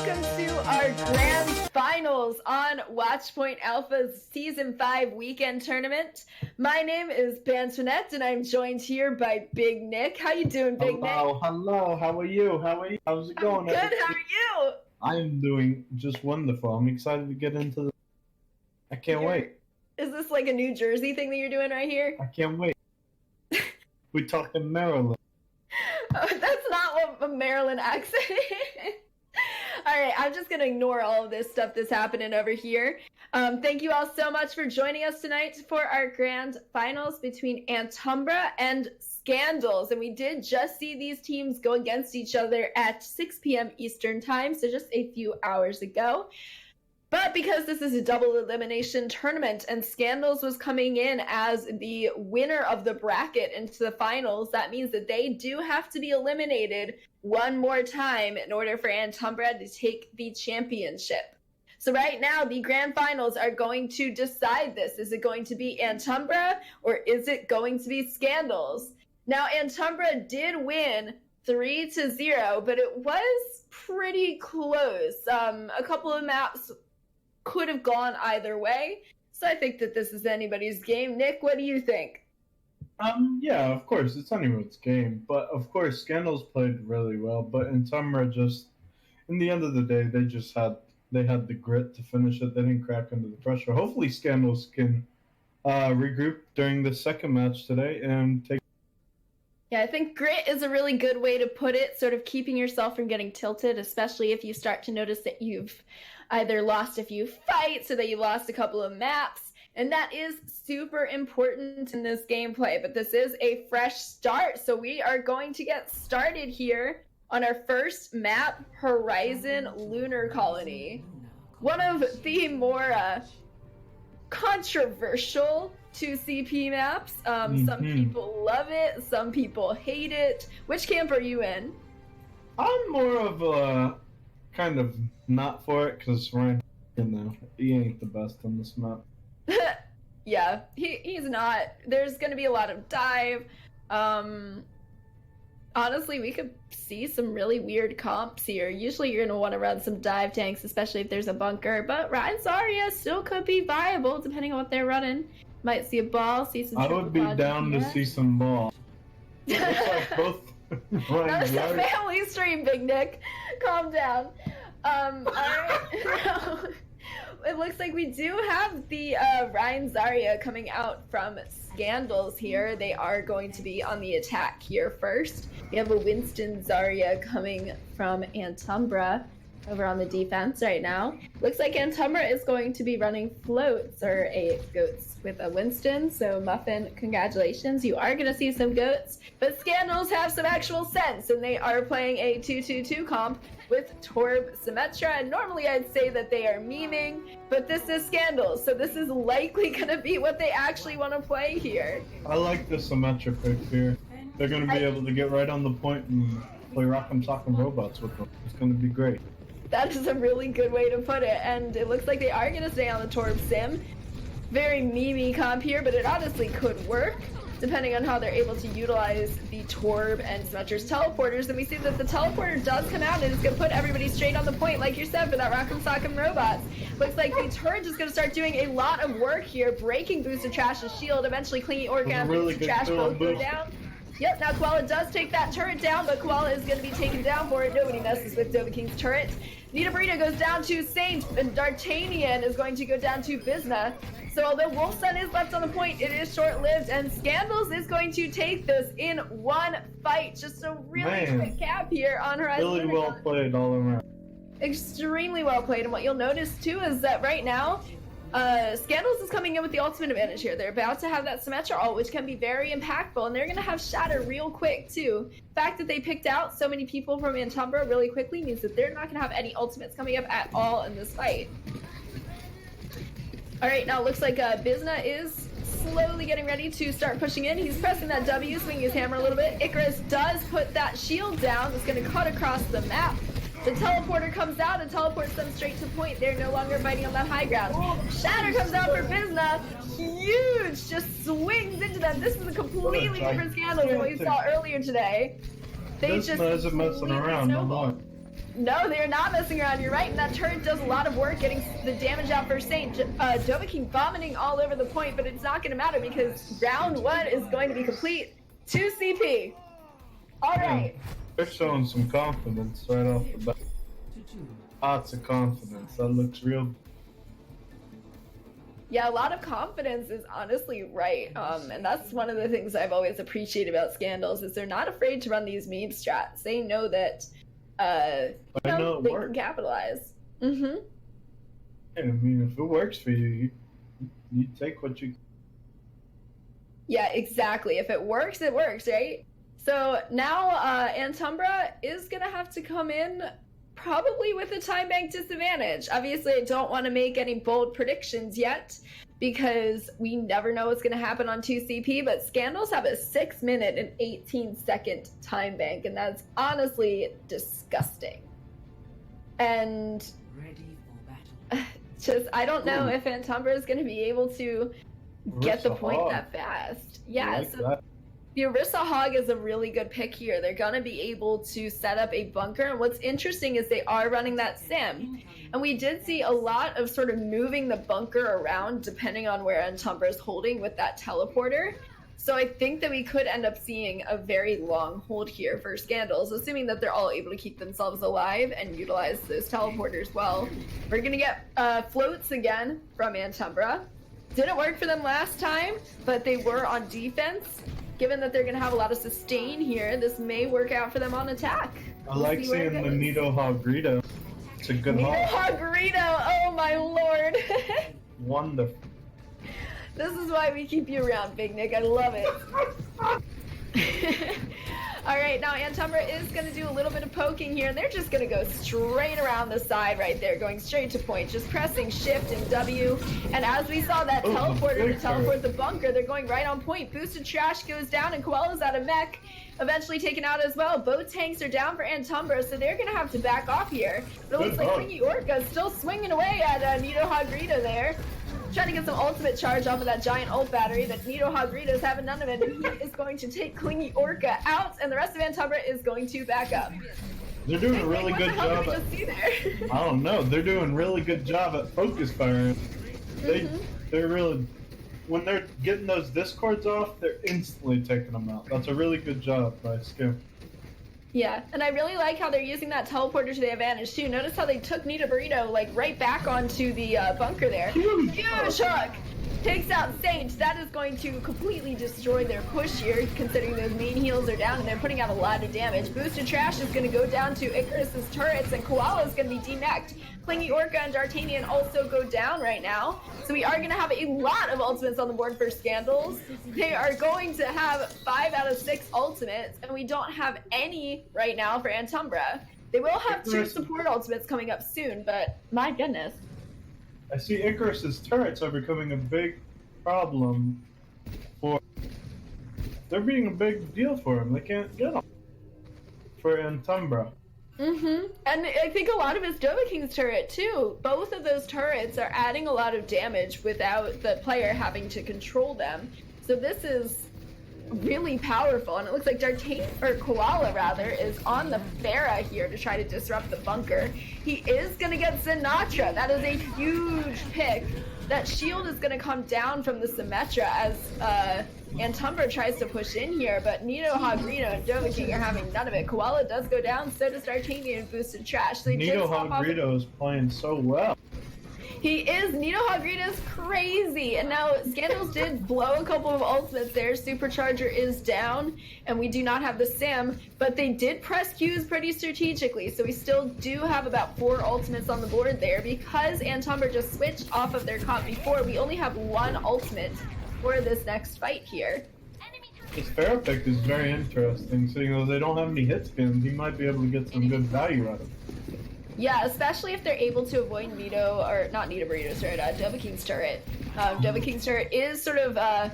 welcome to our grand finals on Watchpoint Alpha's Season 5 weekend tournament. My name is Bantonette, and I'm joined here by Big Nick. How you doing, Big Nick? Hello. How are you? How's it going? Good. How are you? I'm doing just wonderful. I'm excited to get into this. I can't wait. Is this like a New Jersey thing that you're doing right here? I can't wait. We're talking Maryland. Oh, that's not what a Maryland accent is. Alright, I'm just gonna ignore all of this stuff that's happening over here. Thank you all so much for joining us tonight for our grand finals between Antumbra and Scandals. And we did just see these teams go against each other at 6 p.m. Eastern time, so just a few hours ago. But because this is a double elimination tournament and Scandals was coming in as the winner of the bracket into the finals, that means that they do have to be eliminated one more time in order for Antumbra to take the championship. So right now, the grand finals are going to decide this. Is it going to be Antumbra or is it going to be Scandals? Now, Antumbra did win 3-0, but it was pretty close. A couple of maps could have gone either way. So I think that this is anybody's game. Nick, what do you think? Yeah, of course, it's anyone's game. But of course, Scandals played really well. But Antumbra just, in the end of the day, they had the grit to finish it. They didn't crack under the pressure. Hopefully, Scandals can regroup during the second match today and take. Yeah, I think grit is a really good way to put it, sort of keeping yourself from getting tilted, especially if you start to notice that you've either lost a few fights or that you've lost a couple of maps. And that is super important in this gameplay. But this is a fresh start, so we are going to get started here on our first map, Horizon Lunar Colony. One of the more controversial 2CP maps. Some people love it, some people hate it. Which camp are you in? I'm more of a kind of not for it because Ryan, he ain't the best on this map. Yeah, he's not. There's going to be a lot of dive. Honestly, we could see some really weird comps here. Usually you're going to want to run some dive tanks, especially if there's a bunker. But Ryan Zarya still could be viable depending on what they're running. Might see a ball, see some. I would be down to see some ball. It looks like both. That was a family stream, Big Nick. Calm down. Alright. It looks like we do have the Ryan Zarya coming out from Scandals here. They are going to be on the attack here first. We have a Winston Zarya coming from Antumbra over on the defense right now. Looks like Antumbra is going to be running floats or a goats with a Winston. So Muffin, congratulations. You are going to see some goats. But Scandals have some actual sense, and they are playing a 2-2-2 comp with Torb Symmetra. And normally I'd say that they are memeing, but this is Scandals, so this is likely going to be what they actually want to play here. I like the Symmetra pick here. They're going to be able to get right on the point and play Rock'em Sock'em Robots with them. It's going to be great. That is a really good way to put it, and it looks like they are going to stay on the Torb Sim. Very memey comp here, but it honestly could work, depending on how they're able to utilize the Torb and Symmetra's teleporters. And we see that the teleporter does come out and it's going to put everybody straight on the point, like you said, for that Rock'em Sock'em Robots. Looks like the turret is going to start doing a lot of work here, breaking Booster Trash's shield, eventually Clingy Organ and Trash both go down. Yep, now Koala does take that turret down, but Koala is going to be taken down for it. Nobody messes with Dova King's turret. Nita Burrito goes down to Saint, and D'Artagnan is going to go down to Bizna. So although Wolfson is left on the point, it is short-lived, and Scandals is going to take this in one fight. Just a really quick cap here on Horizon. Really well played all around. Extremely well played, and what you'll notice too is that right now, Scandals is coming in with the ultimate advantage here. They're about to have that Symmetra ult, which can be very impactful, and they're going to have Shatter real quick too. The fact that they picked out so many people from Antumbra really quickly means that they're not going to have any ultimates coming up at all in this fight. Alright, now it looks like Bizna is slowly getting ready to start pushing in. He's pressing that W, swinging his hammer a little bit. Icarus does put that shield down. It's going to cut across the map. The teleporter comes out and teleports them straight to point. They're no longer fighting on that high ground. Shatter comes out for Bizna. Huge! Just swings into them. This is a completely different Scandal than what we saw earlier today. They Bizna isn't messing around no more. No, they're not messing around. You're right, and that turret does a lot of work getting the damage out for Saint. Dovahkiin vomiting all over the point, but it's not going to matter because round 1 is going to be complete. 2 CP. All right. They're showing some confidence right off the bat. Lots of confidence. That looks real. Yeah, a lot of confidence is honestly right. And that's one of the things I've always appreciated about Scandals is they're not afraid to run these meme strats. They know that they can capitalize. Mm-hmm. I mean, if it works for you, you take what you. Yeah, exactly. If it works, right? So now Antumbra is gonna have to come in probably with a time bank disadvantage. Obviously, I don't want to make any bold predictions yet because we never know what's going to happen on 2CP, but Scandals have a 6-minute and 18-second time bank, and that's honestly disgusting. And just, I don't know if Antumbra is going to be able to get the point that fast. Yeah, like so that. the Orisa Hog is a really good pick here. They're going to be able to set up a bunker. And what's interesting is they are running that sim. And we did see a lot of sort of moving the bunker around depending on where Antumbra is holding with that teleporter. So I think that we could end up seeing a very long hold here for Scandals, assuming that they're all able to keep themselves alive and utilize those teleporters well. We're going to get floats again from Antumbra. Didn't work for them last time, but they were on defense. Given that they're going to have a lot of sustain here, this may work out for them on attack. I like seeing the Nidohog Greedo. It's a good hog. Nidohog Greedo! Oh my lord! Wonderful. This is why we keep you around, Big Nick. I love it. Alright, now Antumbra is going to do a little bit of poking here, and they're just going to go straight around the side right there, going straight to point, just pressing Shift and W. And as we saw that teleporter to teleport the bunker, they're going right on point. Boosted Trash goes down, and Koala's out of mech, eventually taken out as well. Both tanks are down for Antumbra, so they're going to have to back off here. But it looks like Clingy Orca is still swinging away at Nidohog Greedo there. Trying to get some ultimate charge off of that giant ult battery, but Nidohog Greedo's having none of it, and he is going to take Clingy Orca out, and the rest of Antumbra is going to back up. They're doing a really good job. What did we just see there? I don't know. They're doing a really good job at focus firing. They're really, when they're getting those discords off, they're instantly taking them out. That's a really good job by Skim. Yeah, and I really like how they're using that teleporter to their advantage too. Notice how they took Nita Burrito like right back onto the bunker there. Huge hook! Takes out Saint. That is going to completely destroy their push here, considering those main heals are down and they're putting out a lot of damage. Boosted Trash is going to go down to Icarus's turrets, and Koala is going to be demeched. Clingy Orca and D'Artagnan also go down right now. So we are going to have a lot of ultimates on the board for Scandals. They are going to have 5 out of 6 ultimates, and we don't have any right now for Antumbra. They will have 2 support ultimates coming up soon, but my goodness. I see Icarus's turrets are becoming a big problem for. They're being a big deal for him. They can't get them for Antumbra. And I think a lot of it's Dovahkiin's turret too. Both of those turrets are adding a lot of damage without the player having to control them. So this is really powerful, and it looks like D'Artagnan, or Koala rather, is on the Pharah here to try to disrupt the bunker. He is going to get Sinatra. That is a huge pick. That shield is going to come down from the Symmetra as Antumbra tries to push in here, but Nidohog Greedo and Dovahkiin are having none of it. Koala does go down, so does D'Artagnan and Boosted Trash. So Nidohog Greedo is playing so well. He is. Nidohog Greedo is crazy. And now Scandals did blow a couple of ultimates there. Supercharger is down, and we do not have the Sim, but they did press Qs pretty strategically, so we still do have about 4 ultimates on the board there. Because Antumbra just switched off of their comp before, we only have 1 ultimate for this next fight here. This Pharah pick is very interesting, seeing though they don't have any hit spins, he might be able to get some good value out of it. Yeah, especially if they're able to avoid Dovahkiin's turret. Dovahkiin's turret is sort of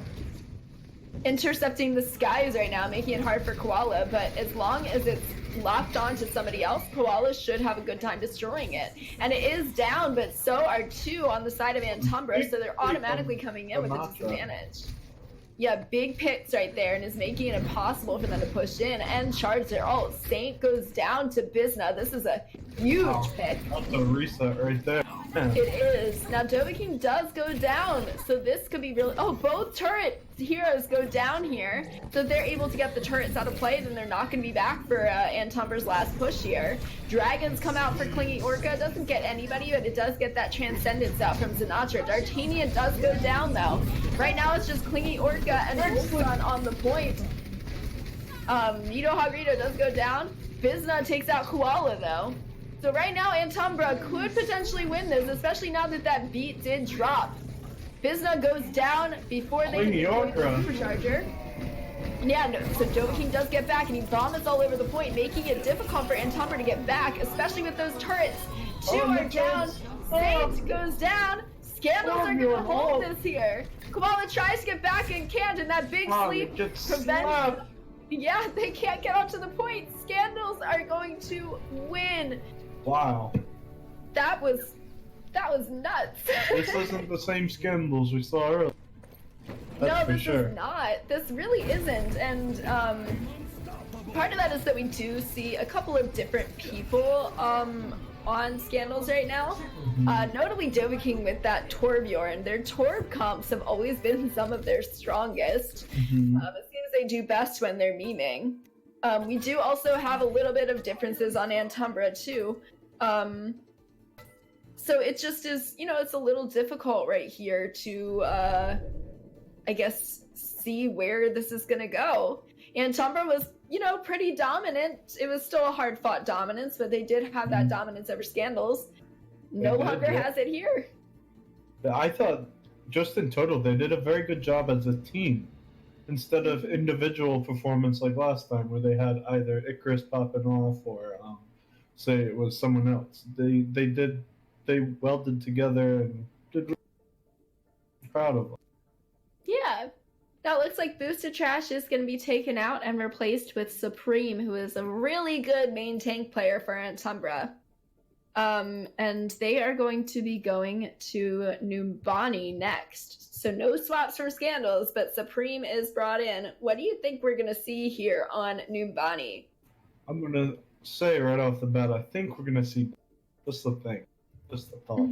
intercepting the skies right now, making it hard for Koala, but as long as it's locked onto somebody else, Koala should have a good time destroying it. And it is down, but so are 2 on the side of Antumbra, so they're automatically coming in with a disadvantage. Yeah, big picks right there, and is making it impossible for them to push in and charge their ult. Saint goes down to Bizna. This is a huge pick. That's a reset right there. It is. Now Dovahking does go down, so this could be really... Oh, both turret heroes go down here. So if they're able to get the turrets out of play, then they're not going to be back for Antumbra's last push here. Dragons come out for Clingy Orca. Doesn't get anybody, but it does get that Transcendence out from Sinatra. D'Artagnan does go down, though. Right now it's just Clingy Orca and Wolfson on the point. Nito Hagrito does go down. Bizna takes out Koala, though. So right now, Antumbra could potentially win this, especially now that that beat did drop. Bizna goes down before they can deploy the supercharger. Yeah, no, so Dovahking does get back, and he vomits all over the point, making it difficult for Antumbra to get back, especially with those turrets. Two are down. Saint goes down. Scandals are going to hold this here. Koala tries to get back and can't, and that big sleep prevents... Yeah, they can't get onto the point. Scandals are going to win. Wow. That was nuts. This isn't the same Scandals we saw earlier. No, this is not. This really isn't. And part of that is that we do see a couple of different people on Scandals right now. Notably Dovahking with that Torbjorn. Their Torb comps have always been some of their strongest. It seems they do best when they're memeing. We do also have a little bit of differences on Antumbra too. So it just is, you know, it's a little difficult right here to, I guess, see where this is gonna go. Antumbra was, you know, pretty dominant. It was still a hard-fought dominance, but they did have that dominance over Scandals. No longer has it here. I thought, just in total, they did a very good job as a team, instead of individual performance like last time, where they had either Icarus popping off or, say it was someone else. They welded together and did really proud of them. Yeah. Now it looks like Boosted Trash is going to be taken out and replaced with Supreme, who is a really good main tank player for Antumbra. And they are going to be going to Numbani next. So no swaps from Scandals, but Supreme is brought in. What do you think we're going to see here on Numbani? I'm going to say right off the bat, I think we're going to see just the thing. Just the thought.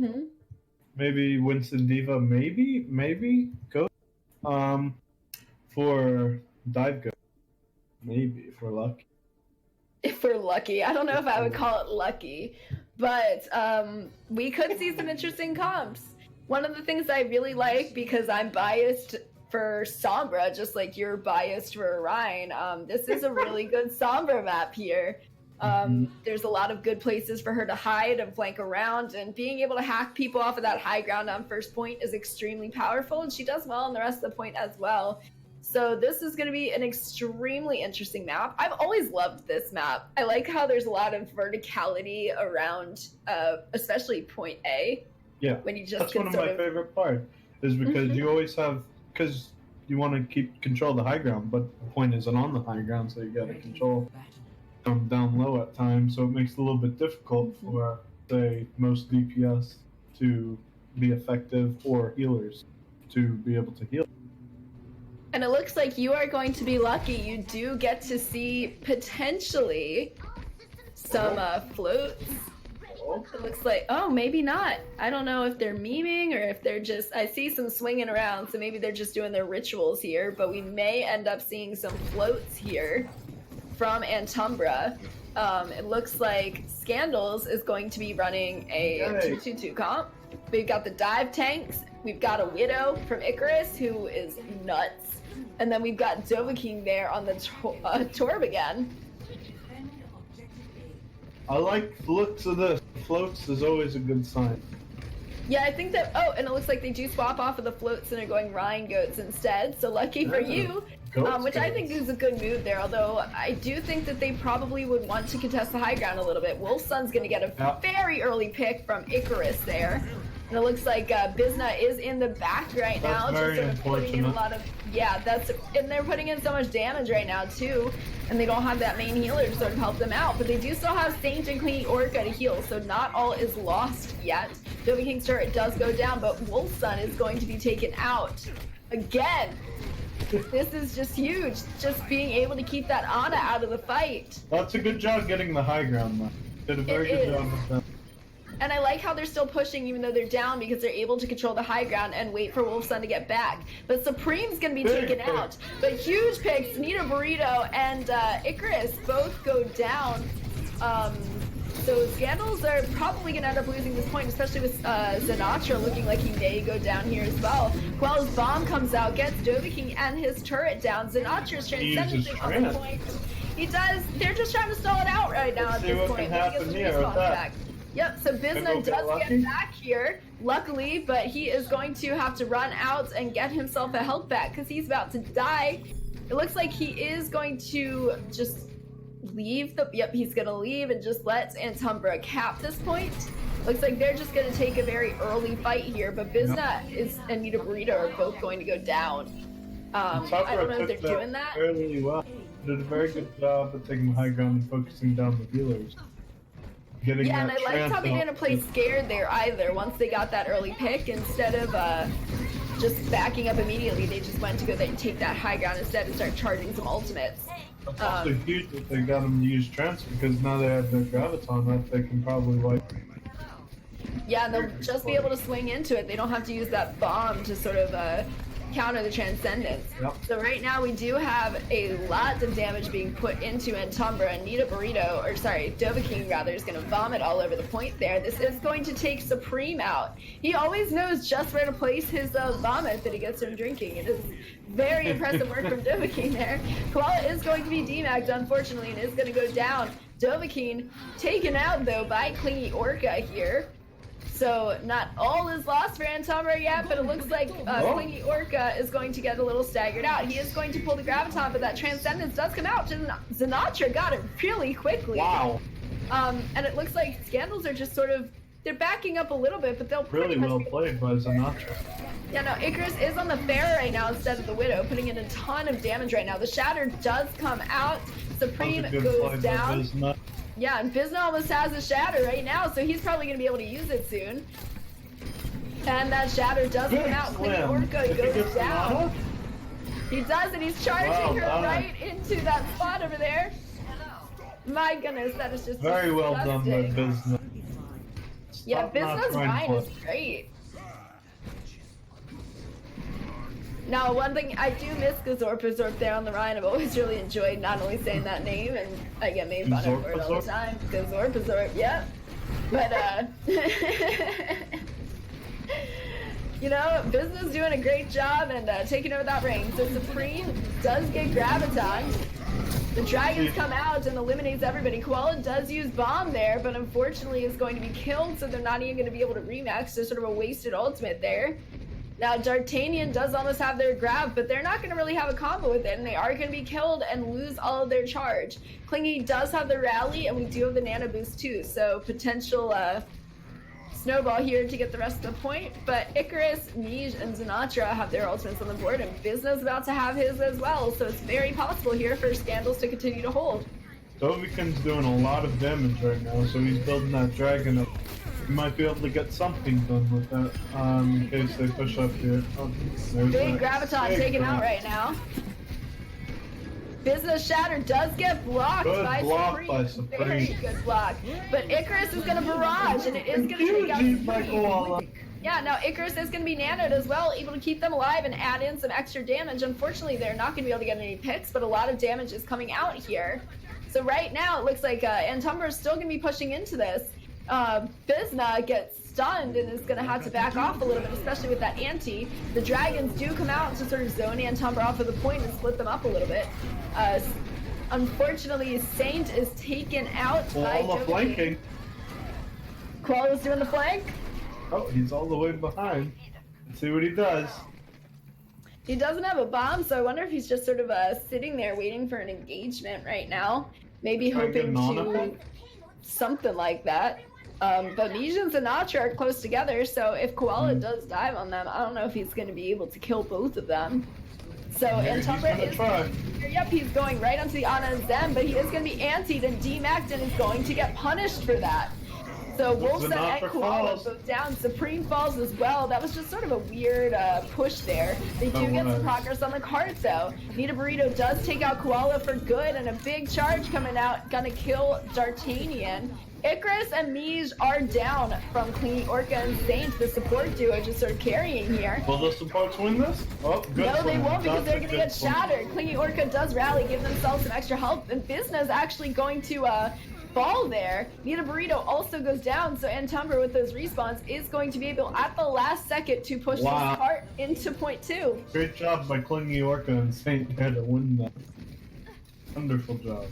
Maybe Winston Diva, maybe go. For Dive Go. Maybe, if we're lucky. If we're lucky. I don't know if I would call it lucky. But we could see some interesting comps. One of the things I really like, because I'm biased for Sombra, just like you're biased for Orion, this is a really good Sombra map here. There's a lot of good places for her to hide and flank around, and being able to hack people off of that high ground on first point is extremely powerful, and she does well on the rest of the point as well. So this is going to be an extremely interesting map. I've always loved this map. I like how there's a lot of verticality around, especially point A. Yeah, when you just that's one of my favorite parts, is because you always have, because you want to keep control of the high ground, but the point isn't on the high ground, so you got to control down low at times, so it makes it a little bit difficult for, say, most DPS to be effective, or healers to be able to heal. And it looks like you are going to be lucky. You do get to see, potentially, some floats. It looks like, oh, maybe not. I don't know if they're memeing or if they're just, I see some swinging around, so maybe they're just doing their rituals here, but we may end up seeing some floats here from Antumbra. It looks like Scandals is going to be running a 2-2-2 comp. We've got the dive tanks. We've got a Widow from Icarus, who is nuts. And then we've got Dovahking there on the Torb again. I like the looks of this. Floats is always a good sign. Yeah, I think that, oh, and it looks like they do swap off of the floats and are going Rhine Goats instead, so lucky for you. Which I think is a good move there, although I do think that they probably would want to contest the high ground a little bit. Wolfson's going to get a very early pick from Icarus there. And it looks like Bizna is in the back right now. That's very just sort of putting in a unfortunate. lot of, yeah, and they're putting in so much damage right now too. And they don't have that main healer to sort of help them out. But they do still have Saint and Clean Orca to heal, so not all is lost yet. Dovahking's turret does go down, but Wolfson is going to be taken out again. This is just huge. Just being able to keep that Ana out of the fight. That's a good job getting the high ground, though. Did a very good job with that. And I like how they're still pushing even though they're down because they're able to control the high ground and wait for Wolfsun to get back. But Supreme's gonna be taken out. But huge picks, Nita Burrito and Icarus both go down. So Scandals are probably gonna end up losing this point, especially with Sinatra looking like he may go down here as well. Quell's bomb comes out, gets Dovahking and his turret down. Sinatra's transcendence on the point. He does. They're just trying to stall it out right now at this point. Yep, so Bizna does get back here, luckily, but he is going to have to run out and get himself a health back because he's about to die. It looks like he is going to just leave the... Yep, he's going to leave and just let Antumbra cap this point. Looks like they're just going to take a very early fight here, but Bizna and Nita Burrito are both going to go down. I don't know if they're doing that. Fairly well. Did a very good job of taking the high ground and focusing down the healers. Yeah, and I liked how they didn't play scared there either. Once they got that early pick, instead of just backing up immediately, they just went to go there and take that high ground instead and start charging some ultimates. It's also huge that they got them to use transfer because now they have their graviton that they can probably wipe. Yeah, they'll just be able to swing into it. They don't have to use that bomb to sort of counter the transcendence. Yep. So right now we do have a lot of damage being put into Antumbra, and Nita Burrito, or sorry, Dovahking rather, is going to vomit all over the point there. This is going to take Supreme out. He always knows just where to place his vomit that he gets from drinking. It is very impressive work from Dovahking there. Koala is going to be demagged, unfortunately, and is going to go down. Dovahking taken out, though, by Clingy Orca here. So not all is lost for Antumbra yet, but it looks like Clingy Orca is going to get a little staggered out. He is going to pull the graviton, but that transcendence does come out. Sinatra got it really quickly. Wow. And it looks like Scandals are just sort of, they're backing up a little bit, but they'll pretty really well played by Sinatra. Yeah, no, Icarus is on the Pharaoh right now instead of the Widow, putting in a ton of damage right now. The Shatter does come out. Supreme goes down. Yeah, and Bizna almost has a Shatter right now, so he's probably going to be able to use it soon. And that Shatter does come out. Clingy Orca goes down. He does, and he's charging her right into that spot over there. My goodness, that is just very well done by Bizna. Yeah, Bizna's Ryan is great. Now, one thing I do miss Gazorpazorp there on the Rhine. I've always really enjoyed not only saying that name, and I get made fun of for it all the time. Gazorpazorp, yeah. But, you know, Bizna's doing a great job and taking over that ring. So Supreme does get Graviton. The dragons come out and eliminates everybody. Koala does use Bomb there, but unfortunately is going to be killed, so they're not even going to be able to remax. So sort of a wasted ultimate there. Now, D'Artagnan does almost have their grab, but they're not going to really have a combo with it, and they are going to be killed and lose all of their charge. Clingy does have the rally, and we do have the nano boost too, so potential snowball here to get the rest of the point. But Icarus, Nij, and Sinatra have their ultimates on the board, and Bizna's about to have his as well, so it's very possible here for Scandals to continue to hold. Dovahking's doing a lot of damage right now, so he's building that dragon up. You might be able to get something done with that in case they push up here. Oh, big Graviton taken out right now. Bizna Shatter does get blocked by Supreme. Very good block. But Icarus is going to barrage, and it is going to take out Supreme. Yeah, now Icarus is going to be nanoed as well, able to keep them alive and add in some extra damage. Unfortunately, they're not going to be able to get any picks, but a lot of damage is coming out here. So right now, it looks like Antumbra is still going to be pushing into this. Bizna gets stunned and is going to have to back off a little bit, especially with that anti. The dragons do come out to sort of zone Antumbra off of the point and split them up a little bit. Unfortunately, Saint is taken out by flanking. Koala's doing the flank. Oh, he's all the way behind. Let's see what he does. He doesn't have a bomb, so I wonder if he's just sort of sitting there waiting for an engagement right now. Maybe hoping to... something like that. But Nij and Sinatra are close together, so if Koala does dive on them, I don't know if he's going to be able to kill both of them. So Antumbra is... Yep, he's going right onto the Ana and Zem, but he is going to be antied and demacked and is going to get punished for that. So Wolfson Sinatra and Koala falls. both down. Supreme falls as well. That was just sort of a weird push there. They do get some progress on the cart though. Nita Burrito does take out Koala for good, and a big charge coming out, gonna kill D'Artagnan. Icarus and Mij are down from Clingy Orca and Saint, the support duo, just sort of carrying here. Will the supports win this? Oh, good. No, they swing. won't because That's they're a going to good get swing. shattered. Clingy Orca does rally, give themselves some extra help, and Bizna's actually going to fall there. Nita Burrito also goes down, so Antumbra with those respawns is going to be able, at the last second, to push this cart into point 2. Great job by Clingy Orca and Saint here to win that. Wonderful job.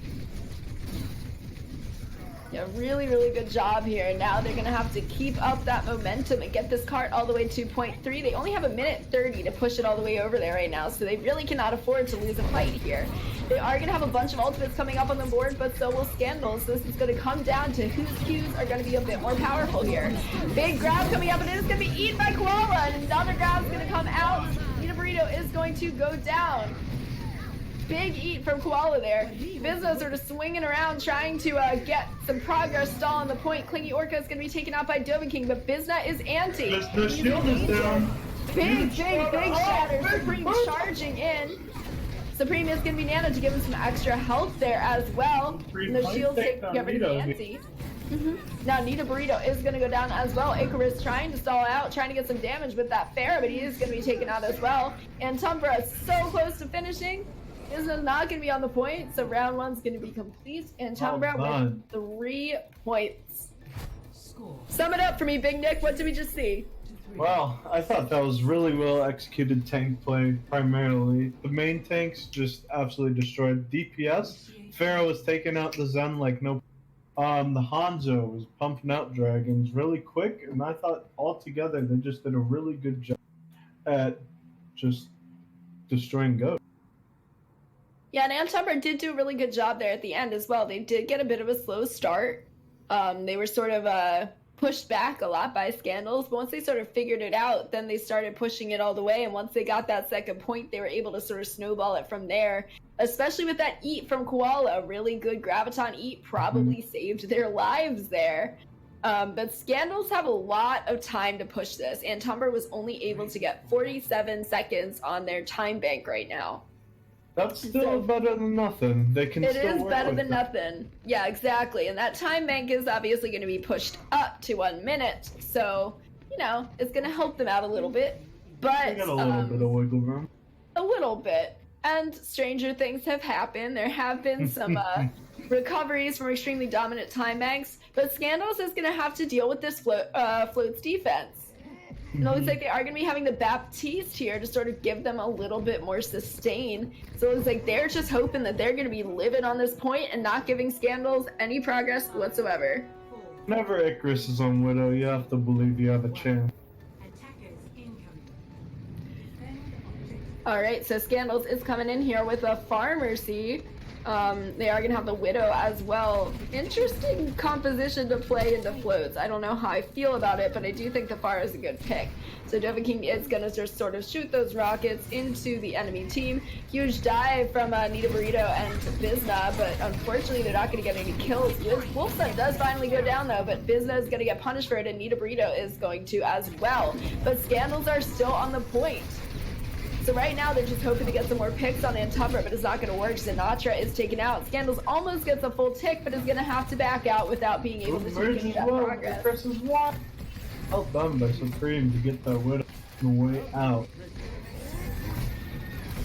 Yeah, really, really good job here. Now they're going to have to keep up that momentum and get this cart all the way to point 3. They only have a minute 30 to push it all the way over there right now, so they really cannot afford to lose a fight here. They are going to have a bunch of ultimates coming up on the board, but so will Scandals. So this is going to come down to whose Qs are going to be a bit more powerful here. Big grab coming up, and it is going to be eaten by Koala, and another grab is going to come out. Nita Burrito is going to go down. Big eat from Koala there. Bizna sort of swinging around trying to get some progress stall on the point. Clingy Orca is going to be taken out by Dovahking, but Bizna is anti. The shield is down. Big shatter. Supreme charging in. Supreme is going to be nano to give him some extra health there as well. And the shield take care of Nancy. Now Nita Burrito is going to go down as well. Icarus trying to stall out, trying to get some damage with that fair, but he is going to be taken out as well. And Antumbra is so close to finishing. This is not going to be on the point, so round 1's going to be complete. And Antumbra with 3 points. Sum it up for me, Big Nick. What did we just see? Well, I thought that was really well executed tank play, primarily. The main tanks just absolutely destroyed. DPS, Pharaoh was taking out the Zen like no. The Hanzo was pumping out dragons really quick, and I thought altogether they just did a really good job at just destroying ghosts. Yeah, and Antumbra did do a really good job there at the end as well. They did get a bit of a slow start. They were sort of pushed back a lot by Scandals, but once they sort of figured it out, then they started pushing it all the way, and once they got that second point, they were able to sort of snowball it from there, especially with that eat from Koala. A really good Graviton eat probably saved their lives there. But Scandals have a lot of time to push this. Antumbra was only able to get 47 seconds on their time bank right now. That's still better than nothing. They can still work. It is better with than nothing. Yeah, exactly. And that time bank is obviously going to be pushed up to 1 minute. So, you know, it's going to help them out a little bit. But They got a little bit of wiggle room. A little bit. And stranger things have happened. There have been some recoveries from extremely dominant time banks. But Scandals is going to have to deal with this float's defense. And it looks like they are going to be having the Baptiste here to sort of give them a little bit more sustain. So it looks like they're just hoping that they're going to be living on this point and not giving Scandals any progress whatsoever. Whenever Icarus is on Widow, you have to believe you have a chance. Alright, so Scandals is coming in here with a Pharmacy. They are going to have the Widow as well. Interesting composition to play into floats. I don't know how I feel about it, but I do think the Pharah is a good pick. So Dovahking is going to just sort of shoot those rockets into the enemy team. Huge dive from Nita Burrito and Bizna, but unfortunately they're not going to get any kills. Wolfson does finally go down though, but Bizna is going to get punished for it, and Nita Burrito is going to as well. But Scandals are still on the point. So right now they're just hoping to get some more picks on Antumbra, but it's not going to work. Sinatra is taken out. Scandals almost gets a full tick, but is going to have to back out without being able to take any of that progress. Versus what? Well done by Supreme to get that Widow on the way out.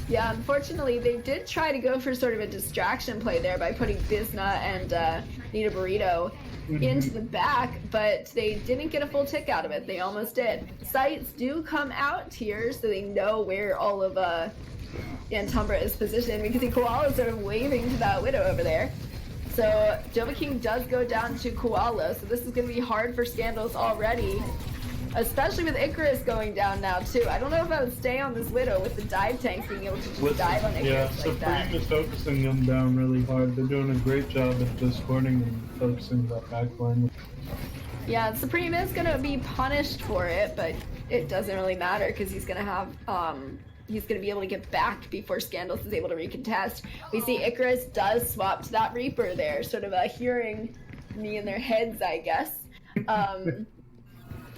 Yeah, unfortunately, they did try to go for sort of a distraction play there by putting Bizna and Nita Burrito into the back, but they didn't get a full tick out of it. They almost did. Sights do come out here, so they know where all of Antumbra is positioned, because the Koala is sort of waving to that Widow over there. So Dovahking does go down to Koala, so this is going to be hard for Scandals already. Especially with Icarus going down now, too. I don't know if I would stay on this Widow with the dive tank being able to just dive on Icarus like that. Supreme is focusing them down really hard. They're doing a great job at discording and focusing that backline. Yeah, Supreme is going to be punished for it, but it doesn't really matter because he's going to have... he's going to be able to get back before Scandals is able to recontest. We see Icarus does swap to that Reaper there, sort of hearing me in their heads, I guess.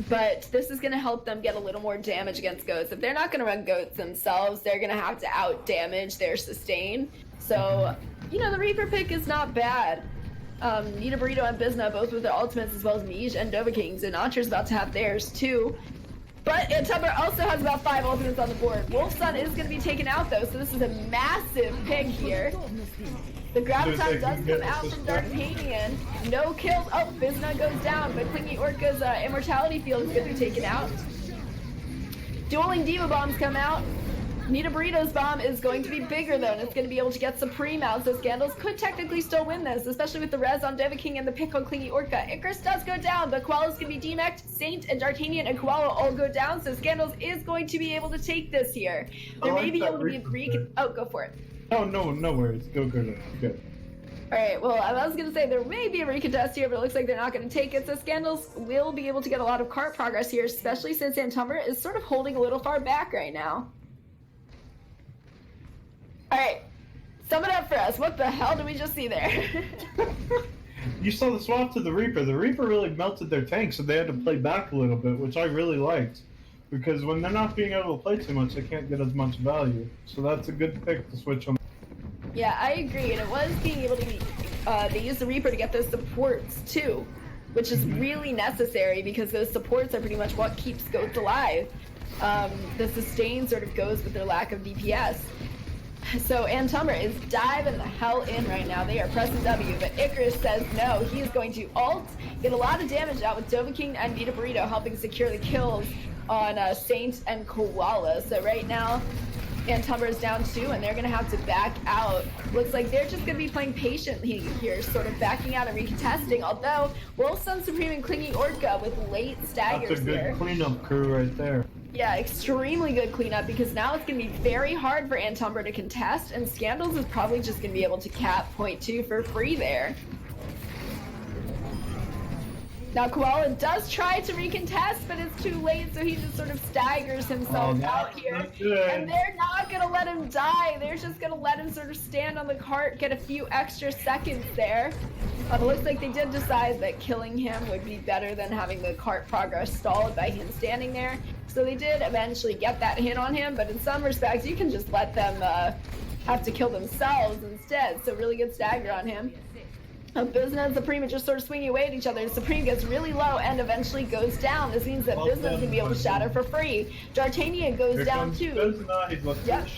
But this is going to help them get a little more damage against goats. If they're not going to run goats themselves, they're going to have to out-damage their sustain. So, you know, the Reaper pick is not bad. Nita Burrito and Bizna both with their ultimates, as well as Miege and Dovahking. Zinatra's about to have theirs too. But Antumbra also has about 5 ultimates on the board. Wolfsun is going to be taken out though, so this is a massive pick here. The Graviton does come out from D'Artagnan. No kills. Oh, Bizna goes down, but Clingy Orca's Immortality Field is going to be taken out. Dueling Diva Bombs come out. Nita Burrito's bomb is going to be bigger though, and it's going to be able to get Supreme out, so Scandals could technically still win this, especially with the res on Dovahking and the pick on Clingy Orca. Icarus does go down, but Koala's going to be demeched. Saint and D'Artagnan and Koala all go down, so Scandals is going to be able to take this here. There may be able to be oh, go for it. Oh, no worries. Go. Alright, well, I was going to say there may be a recontest here, but it looks like they're not going to take it, so Scandals will be able to get a lot of cart progress here, especially since Antumbra is sort of holding a little far back right now. Alright, sum it up for us. What the hell did we just see there? You saw the swap to the Reaper. The Reaper really melted their tank, so they had to play back a little bit, which I really liked. Because when they're not being able to play too much, they can't get as much value. So that's a good pick to switch on. Yeah, I agree, and it was being able to be, they used the Reaper to get those supports too, which is really necessary because those supports are pretty much what keeps goats alive. The sustain sort of goes with their lack of DPS. So Antumbra is diving the hell in right now. They are pressing W, but Icarus says no. He is going to ult, get a lot of damage out with Dovahking and Nita Burrito helping secure the kills on Saint and Koala. So right now, Antumbra is down 2, and they're going to have to back out. Looks like they're just going to be playing patiently here, sort of backing out and recontesting, although Wolfsun Supreme and Clingy Orca with late staggers That's a good there. cleanup crew right there. Yeah, extremely good cleanup, because now it's going to be very hard for Antumbra to contest, and Scandals is probably just going to be able to cap point 2 for free there. Now Koala does try to recontest, but it's too late, so he just sort of staggers himself out here. And they're not going to let him die. They're just going to let him sort of stand on the cart, get a few extra seconds there. It looks like they did decide that killing him would be better than having the cart progress stalled by him standing there. So they did eventually get that hit on him, but in some respects, you can just let them have to kill themselves instead. So really good stagger on him. Bizna and Supreme are just sort of swinging away at each other. Supreme gets really low and eventually goes down. This means that Bizna's going to be able to shatter for free. D'Artagnan goes down too. Yep.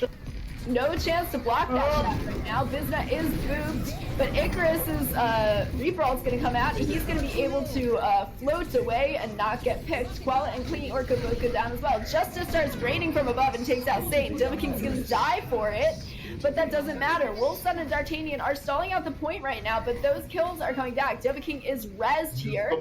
No chance to block that shot right now. Bizna is booped, but Icarus's Reaper ult's going to come out, and he's going to be able to float away and not get picked. Koala and Clingy Orca both go down as well. Justice starts raining from above and takes out Saint. Dovahking's going to die for it, but that doesn't matter. Wolfsun and D'Artagnan are stalling out the point right now, but those kills are coming back. Dovahking is rezzed here.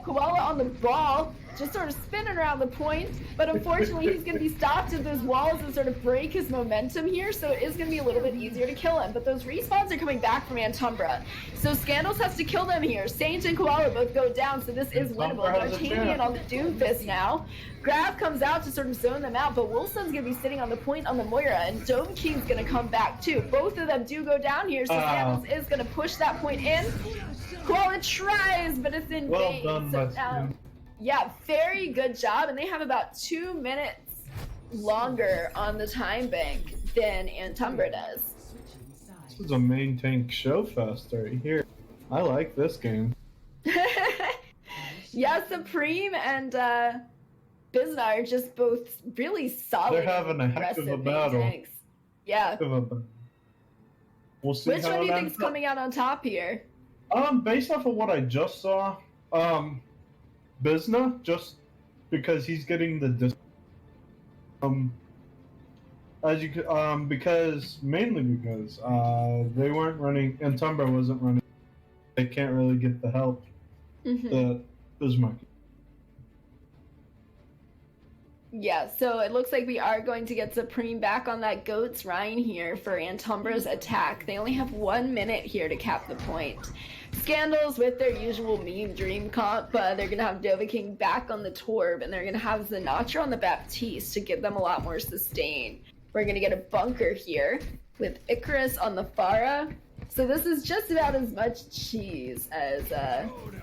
Koala on the ball, just sort of spinning around the point, but unfortunately he's going to be stopped at those walls and sort of break his momentum here, so it is going to be a little bit easier to kill him. But those respawns are coming back from Antumbra, so Scandals has to kill them here. Saint and Koala both go down, so this is winnable. D'Artagnan on the Doomfist now. Grav comes out to sort of zone them out, but Wolfson's going to be sitting on the point on the Moira, and Dovahking's going to come back too. Both of them do go down here, so Scandals is going to push that point in. Koala tries, but it's in vain. So now, yeah, very good job, and they have about 2 minutes longer on the time bank than Antumbra does. This is a main tank show fest right here. I like this game. Yeah, Supreme and Bizna are just both really solid. They're having a heck of a battle. Tanks. Yeah. We'll see. Which one do you think is coming out on top here? Based off of what I just saw, Bizna, just because he's getting the as you could, because mainly because they weren't running, and Antumbra wasn't running. They can't really get the help that Bizna. Yeah, so it looks like we are going to get Supreme back on that Goat's Rhine here for Antumbra's attack. They only have 1 minute here to cap the point. Scandals with their usual meme dream comp, they're going to have Dovahking back on the Torb, and they're going to have Sinatra on the Baptiste to give them a lot more sustain. We're going to get a bunker here with Icarus on the Farah, So this is just about as much cheese as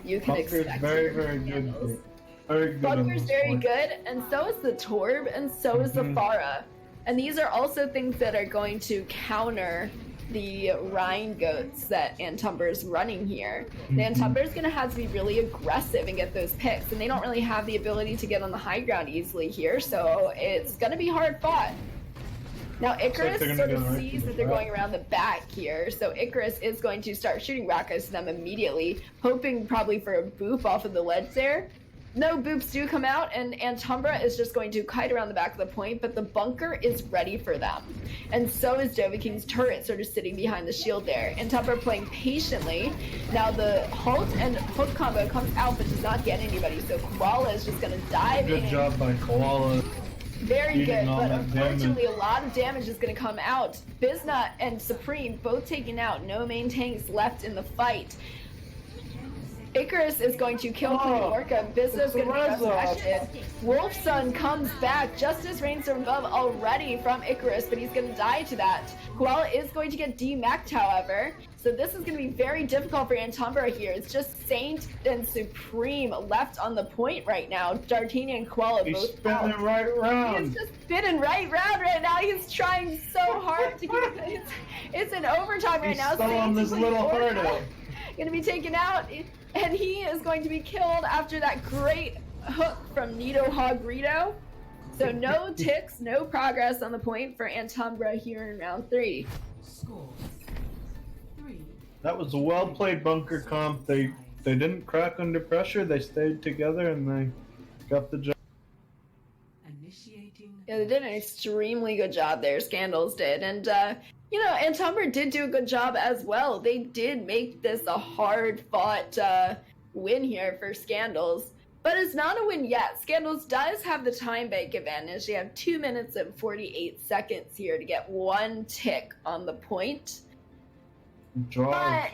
you can Bunker's expect. very, here very from good. Scandals. Very good. on Bunker's this very one. good, and so is the Torb, and so is the Pharah. And these are also things that are going to counter the Rhine goats that Antumbra is running here. The Antumbra is going to have to be really aggressive and get those picks, and they don't really have the ability to get on the high ground easily here, so it's going to be hard fought. Now Icarus they're gonna sort go of right sees to the that they're back. going around the back here, so Icarus is going to start shooting rockets to them immediately, hoping probably for a boop off of the ledge there. No boops do come out, and Antumbra is just going to kite around the back of the point, but the bunker is ready for them. And so is Dovahkiin's turret sort of sitting behind the shield there. Antumbra playing patiently. Now the halt and hook combo comes out, but does not get anybody, so Koala is just going to dive Good in. job by Koala. Very Eating good, all but that unfortunately a lot of damage is going to come out. Bizna and Supreme both taken out. No main tanks left in the fight. Icarus is going to kill Queen Orca. Bizna is going to be resurrected. Wolfson comes back just as Rains from above already from Icarus, but he's going to die to that. Koala is going to get demacked, however. So this is going to be very difficult for Antumbra here. It's just Saint and Supreme left on the point right now. D'Artagnan and Koala He's both spinning out. right He's round. just spinning right round right now. He's trying so hard to keep it. It's an overtime right He's now. still on Saint this and little Orca hurdle. Gonna be taken out, and he is going to be killed after that great hook from Nito Hogrito. So no ticks, no progress on the point for Antumbra here in round 3. Score 3. That was a well played bunker comp. They didn't crack under pressure. They stayed together and they got the job. Initiating. Yeah, they did an extremely good job there, Scandals did, and you know, Antumbra did do a good job as well. They did make this a hard-fought win here for Scandals, but it's not a win yet. Scandals does have the time bank advantage. They have 2 minutes and 48 seconds here to get 1 tick on the point. Draw. But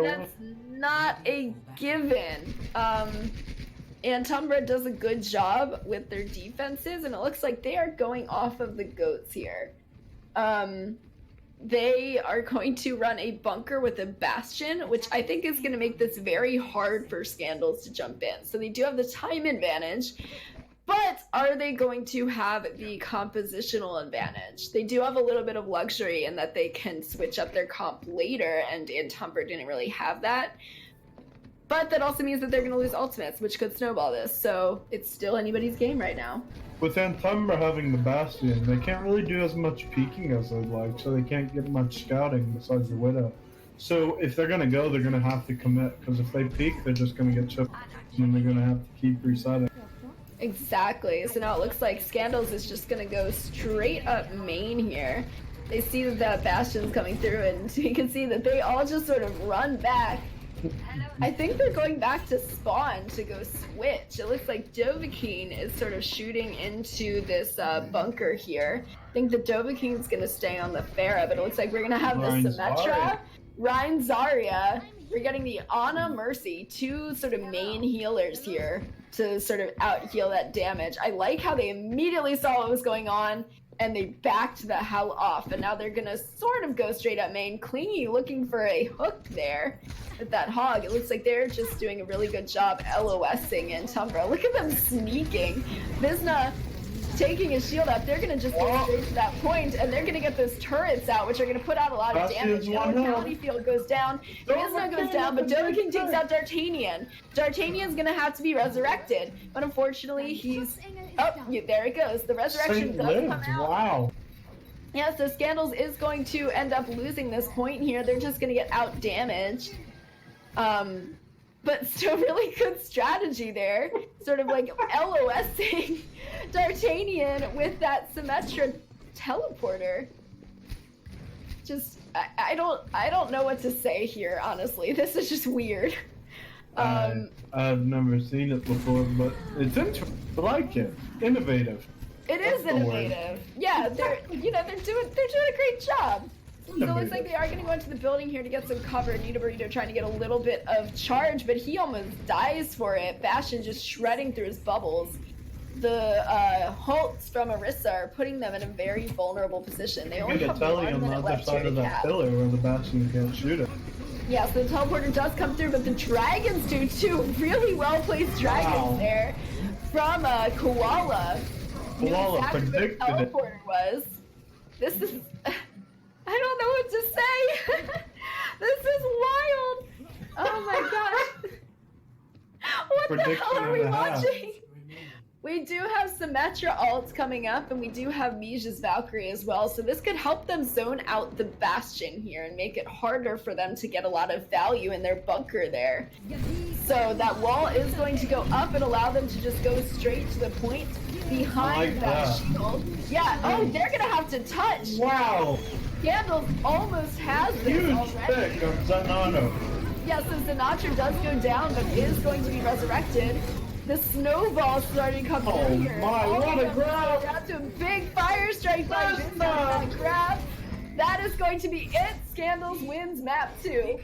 that's not a given. Antumbra does a good job with their defenses, and it looks like they are going off of the goats here. They are going to run a bunker with a bastion, which I think is going to make this very hard for Scandals to jump in. So they do have the time advantage, but are they going to have the compositional advantage? They do have a little bit of luxury in that they can switch up their comp later, and Antumbra didn't really have that. But that also means that they're going to lose ultimates, which could snowball this. So it's still anybody's game right now. With Antumbra having the Bastion, they can't really do as much peeking as they'd like, so they can't get much scouting besides the Widow. So if they're going to go, they're going to have to commit, because if they peek, they're just going to get chipped, and they're going to have to keep resetting. Exactly. So now it looks like Scandals is just going to go straight up main here. They see that Bastion's coming through, and you can see that they all just sort of run back. I think they're going back to spawn to go switch. It looks like Dovahkiin is sort of shooting into this bunker here. I think the Dovahkiin's going to stay on the Pharah, but it looks like we're going to have the Symmetra, Rhine Zarya. We're getting the Ana Mercy, 2 sort of main healers here to sort of out-heal that damage. I like how they immediately saw what was going on, and they backed the hell off, and now they're gonna sort of go straight up main. Clingy looking for a hook there with that hog. It looks like they're just doing a really good job LOSing Antumbra. Look at them sneaking. Bizna taking his shield up. They're gonna just go straight to that point, and they're gonna get those turrets out, which are gonna put out a lot of damage. Vitality field goes down. Bizna goes down, but Dovahkiin takes out D'Artagnan. D'Artagnan's gonna have to be resurrected, but unfortunately he's... Oh, there it goes. The resurrection does come out. Wow. Yeah, so Scandals is going to end up losing this point here. They're just going to get out damaged. But still really good strategy there. Sort of like LOSing D'Artagnan with that Symmetra teleporter. Just, I don't know what to say here, honestly. This is just weird. I've never seen it before, but it's interesting. I like it. Innovative. It is That's the word. innovative. Yeah, they're doing a great job. So it looks like they are going to go into the building here to get some cover. Nita Burrito trying to get a little bit of charge, but he almost dies for it. Bastion just shredding through his bubbles. the halts from Orisa are putting them in a very vulnerable position. They You only get a have telly 1 on the minute other left here side to of that cap. pillar where the Bastion can't shoot it. Yeah, so the teleporter does come through, but the dragons do too. Really well placed dragons Wow. there from Koala. Knew Koala exactly where the predicted it. teleporter was. This is. I don't know what to say. This is wild. Oh my gosh. What the Prediction hell are we and a half. watching? We do have Symmetra ults coming up, and we do have Mija's Valkyrie as well, so this could help them zone out the Bastion here and make it harder for them to get a lot of value in their bunker there. So that wall is going to go up and allow them to just go straight to the point behind like that that. shield. Yeah, oh, they're gonna have to touch. Wow! Scandals almost has this Huge already. pick of Zanano. Yeah, so Sinatra does go down, but is going to be resurrected. The snowball starting to come Oh through here. my, what a grab! That's a big fire strike by That's Bismarck. not- That grab. That is going to be it. Scandals wins map 2.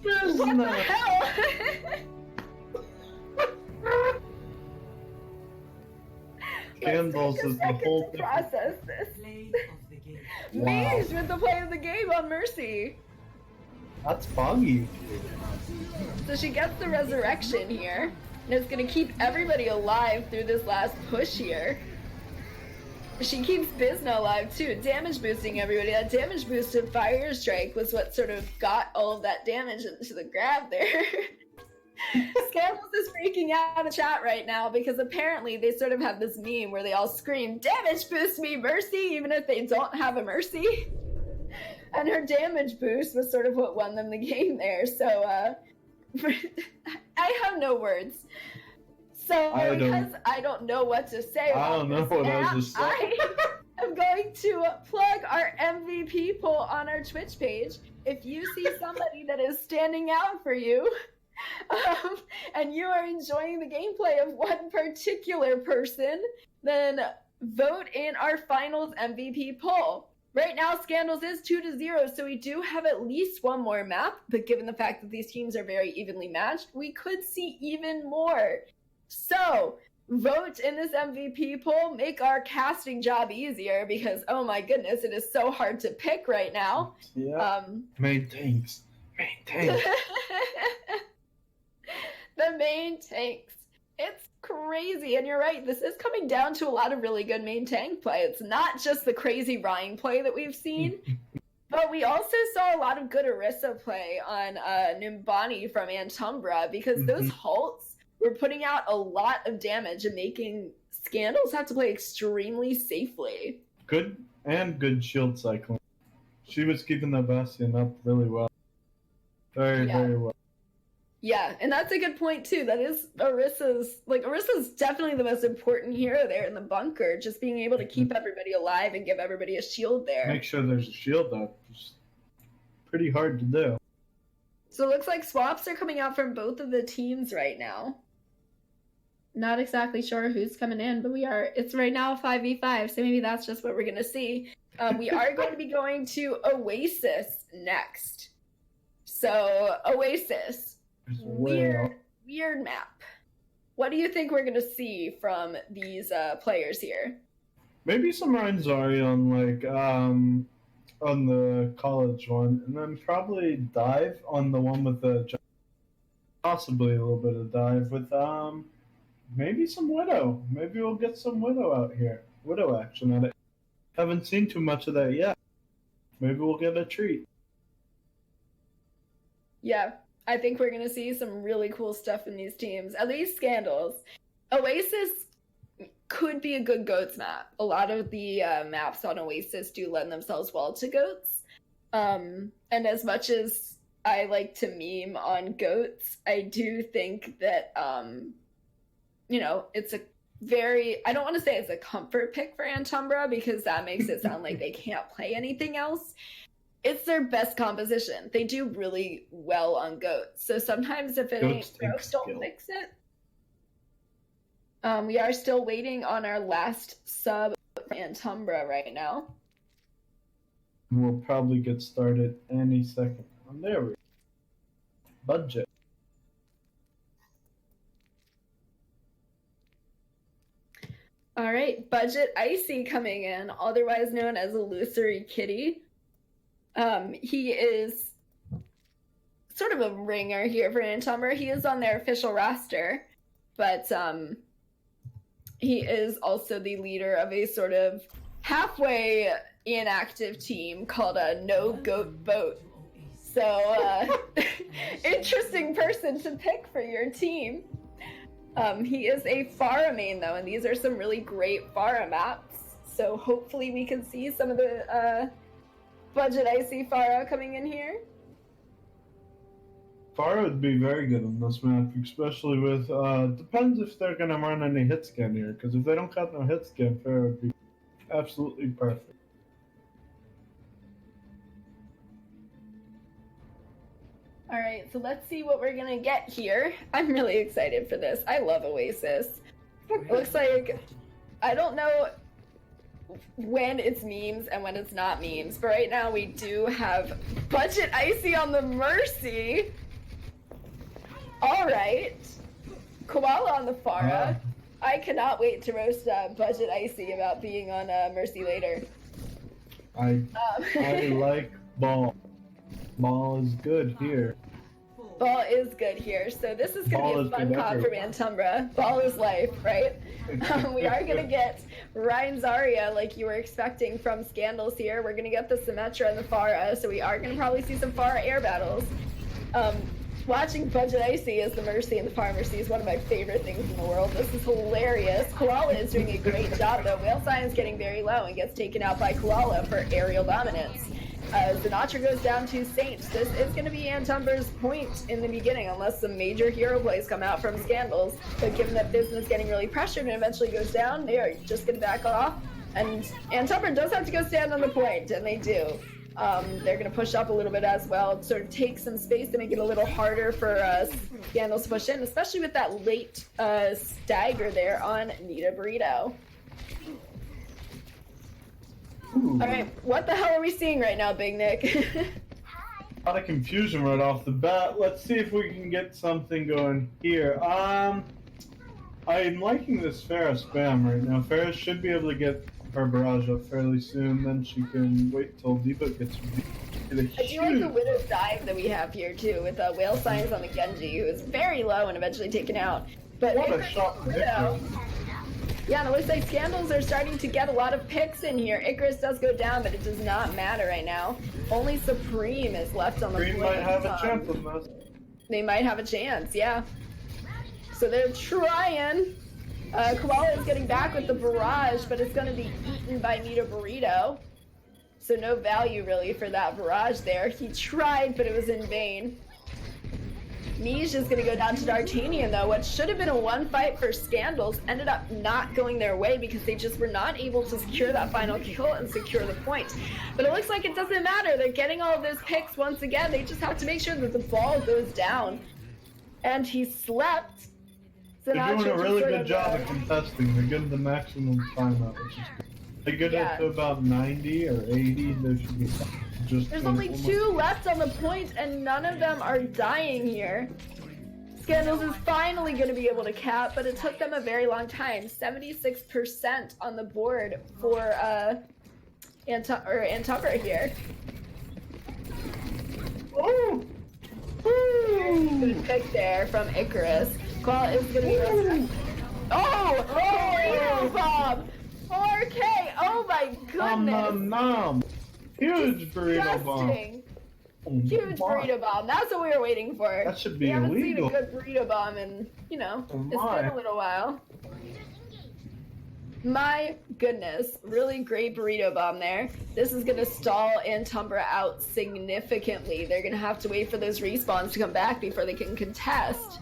There's What the no- hell? Scandals Let's take a is the second whole to thing. process this. Play of the game. Wow. Mage with the play of the game on Mercy. That's foggy. So she gets the resurrection here, and it's gonna keep everybody alive through this last push here. She keeps Bizna alive too, damage boosting everybody. That damage boosted Fire Strike was what sort of got all of that damage into the grab there. Scandals is freaking out in chat right now because apparently they sort of have this meme where they all scream, "Damage boost me, Mercy," even if they don't have a Mercy. And her damage boost was sort of what won them the game there. So, I have no words. So, because I don't know what to say I about don't know this what I app, just said. I am going to plug our MVP poll on our Twitch page. If you see somebody that is standing out for you, and you are enjoying the gameplay of one particular person, then vote in our finals MVP poll. Right now, Scandals is 2-0, so we do have at least one more map, but given the fact that these teams are very evenly matched, we could see even more. So, vote in this MVP poll, make our casting job easier, because, oh my goodness, it is so hard to pick right now. Yeah. Main tanks. The main tanks. It's crazy, and you're right, this is coming down to a lot of really good main tank play. It's not just the crazy Rhine play that we've seen, but we also saw a lot of good Orisa play on Nimbani from Antumbra, because those halts were putting out a lot of damage and making Scandals have to play extremely safely. Good shield cycling. She was keeping the Bastion up really well. Very well. Yeah, and that's a good point too. That is Orisa's definitely the most important hero there in the bunker, just being able to keep everybody alive and give everybody a shield there. Make sure there's a shield up. It's pretty hard to do. So it looks like swaps are coming out from both of the teams right now. Not exactly sure who's coming in, but it's right now 5v5, so maybe that's just what we're gonna see. We are going to be going to Oasis next. So Oasis. It's way off. Weird map. What do you think we're gonna see from these players here? Maybe some Reinzari on the college one, and then probably dive on the one with the possibly a little bit of dive with maybe some Widow. Maybe we'll get some Widow out here. Widow action at it. Haven't seen too much of that yet. Maybe we'll get a treat. Yeah, I think we're gonna see some really cool stuff in these teams. At least Scandals. Oasis could be a good goats map. A lot of the maps on Oasis do lend themselves well to goats. And as much as I like to meme on goats, I do think that it's a very, I don't want to say it's a comfort pick for Antumbra, because that makes it sound like they can't play anything else. It's their best composition. They do really well on goats. So sometimes if it Goats ain't broke, take don't skill. fix it. We are still waiting on our last sub for Antumbra right now. We'll probably get started any second. There we go. Budget. All right, Budget Icy coming in, otherwise known as Illusory Kitty. He is sort of a ringer here for Antumbra. He is on their official roster, but he is also the leader of a sort of halfway inactive team called a No Goat Boat. So, interesting person to pick for your team. He is a Pharah main though, and these are some really great Pharah maps. So hopefully we can see some of the Budget Icy Pharah coming in here. Pharah would be very good on this map, especially with, depends if they're gonna run any hit scan here, because if they don't got no hit scan, Pharah would be absolutely perfect. All right, so let's see what we're gonna get here. I'm really excited for this. I love Oasis. It looks like, I don't know when it's memes and when it's not memes, but right now we do have Budget Icy on the Mercy. All right, Koala on the Pharah. I cannot wait to roast Budget Icy about being on Mercy later. I like Ball. Ball is good here. Ball is good here, so this is going to be a fun comp from Antumbra. Ball is life, right? We are going to get Ryan Zarya, like you were expecting from Scandals here. We're going to get the Symmetra and the Pharah, so we are going to probably see some Pharah air battles. Watching Budget Icy as the Mercy and the Pharah Mercy is one of my favorite things in the world. This is hilarious. Koala is doing a great job, though. Whale Science getting very low and gets taken out by Koala for aerial dominance. Sinatra goes down to Saint. This is going to be Antumbra's point in the beginning, unless some major hero plays come out from Scandals. But given that business is getting really pressured and eventually goes down, they are just going to back off. And Antumbra does have to go stand on the point, and they do. They're going to push up a little bit as well, sort of take some space to make it a little harder for Scandals to push in, especially with that late stagger there on Nita Burrito. Ooh. All right, what the hell are we seeing right now, Big Nick? A lot of confusion right off the bat. Let's see if we can get something going here. I'm liking this Pharah spam right now. Pharah should be able to get her barrage up fairly soon, then she can wait till Diva gets I do like the Widow's dive that we have here too, with Whale Science on the Genji, who is very low and eventually taken out. But what a shot from Icarus. Yeah, and it looks like Scandals are starting to get a lot of picks in here. Icarus does go down, but it does not matter right now. Only Supreme is left on the Supreme might have a chance on this. They might have a chance, yeah. So they're trying. Koala is getting back with the barrage, but it's going to be eaten by Nita Burrito. So no value really for that barrage there. He tried, but it was in vain. Nij is going to go down to D'Artagnan, though. What should have been a one fight for Scandals ended up not going their way because they just were not able to secure that final kill and secure the point. But it looks like it doesn't matter. They're getting all of those picks once again. They just have to make sure that the ball goes down. And he slept. They're doing a really good job of contesting. They're getting the maximum timeout, which is good. They get it to about 90 or 80, they should be fine. There's only 2 left on the point, and none of them are dying here. Scandals is finally going to be able to cap, but it took them a very long time. 76% on the board for Antumbra here. Oh! Good pick there from Icarus. Koala is going to be... Oh! Burrito bomb! 4K! Oh my goodness! Huge burrito bomb. Huge burrito bomb. That's what we were waiting for. That should be we haven't illegal. seen a good burrito bomb in, it's been a little while. My goodness. Really great burrito bomb there. This is going to stall Antumbra out significantly. They're going to have to wait for those respawns to come back before they can contest.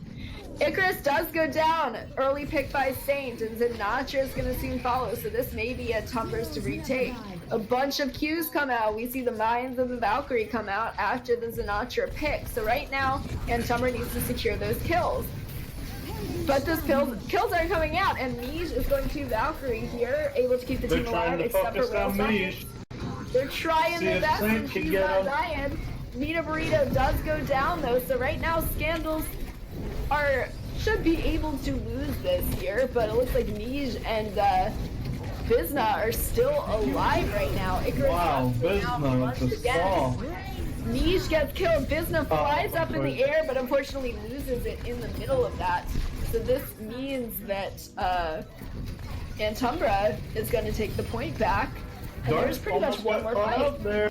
Icarus does go down. Early pick by Saint, and Sinatra is going to soon follow, so this may be Antumbra's to retake. A bunch of Qs come out. We see the Mines of the Valkyrie come out after the Sinatra pick. So right now, Antumbra needs to secure those kills. But those kills aren't coming out, and Mij is going to Valkyrie here, able to keep the team alive, except for Whale Science. They're trying their best, and she's not dying. Nita Burrito does go down, though, so right now, Scandals are should be able to lose this here, but it looks like Nij and Bizna are still alive right now. Icarus Wow, knocks him out Bizna once with the again. saw. Nij gets killed. Bizna flies up in the boy. air, but unfortunately loses it in the middle of that. So this means that Antumbra is going to take the point back. And there's pretty much one more fight. There.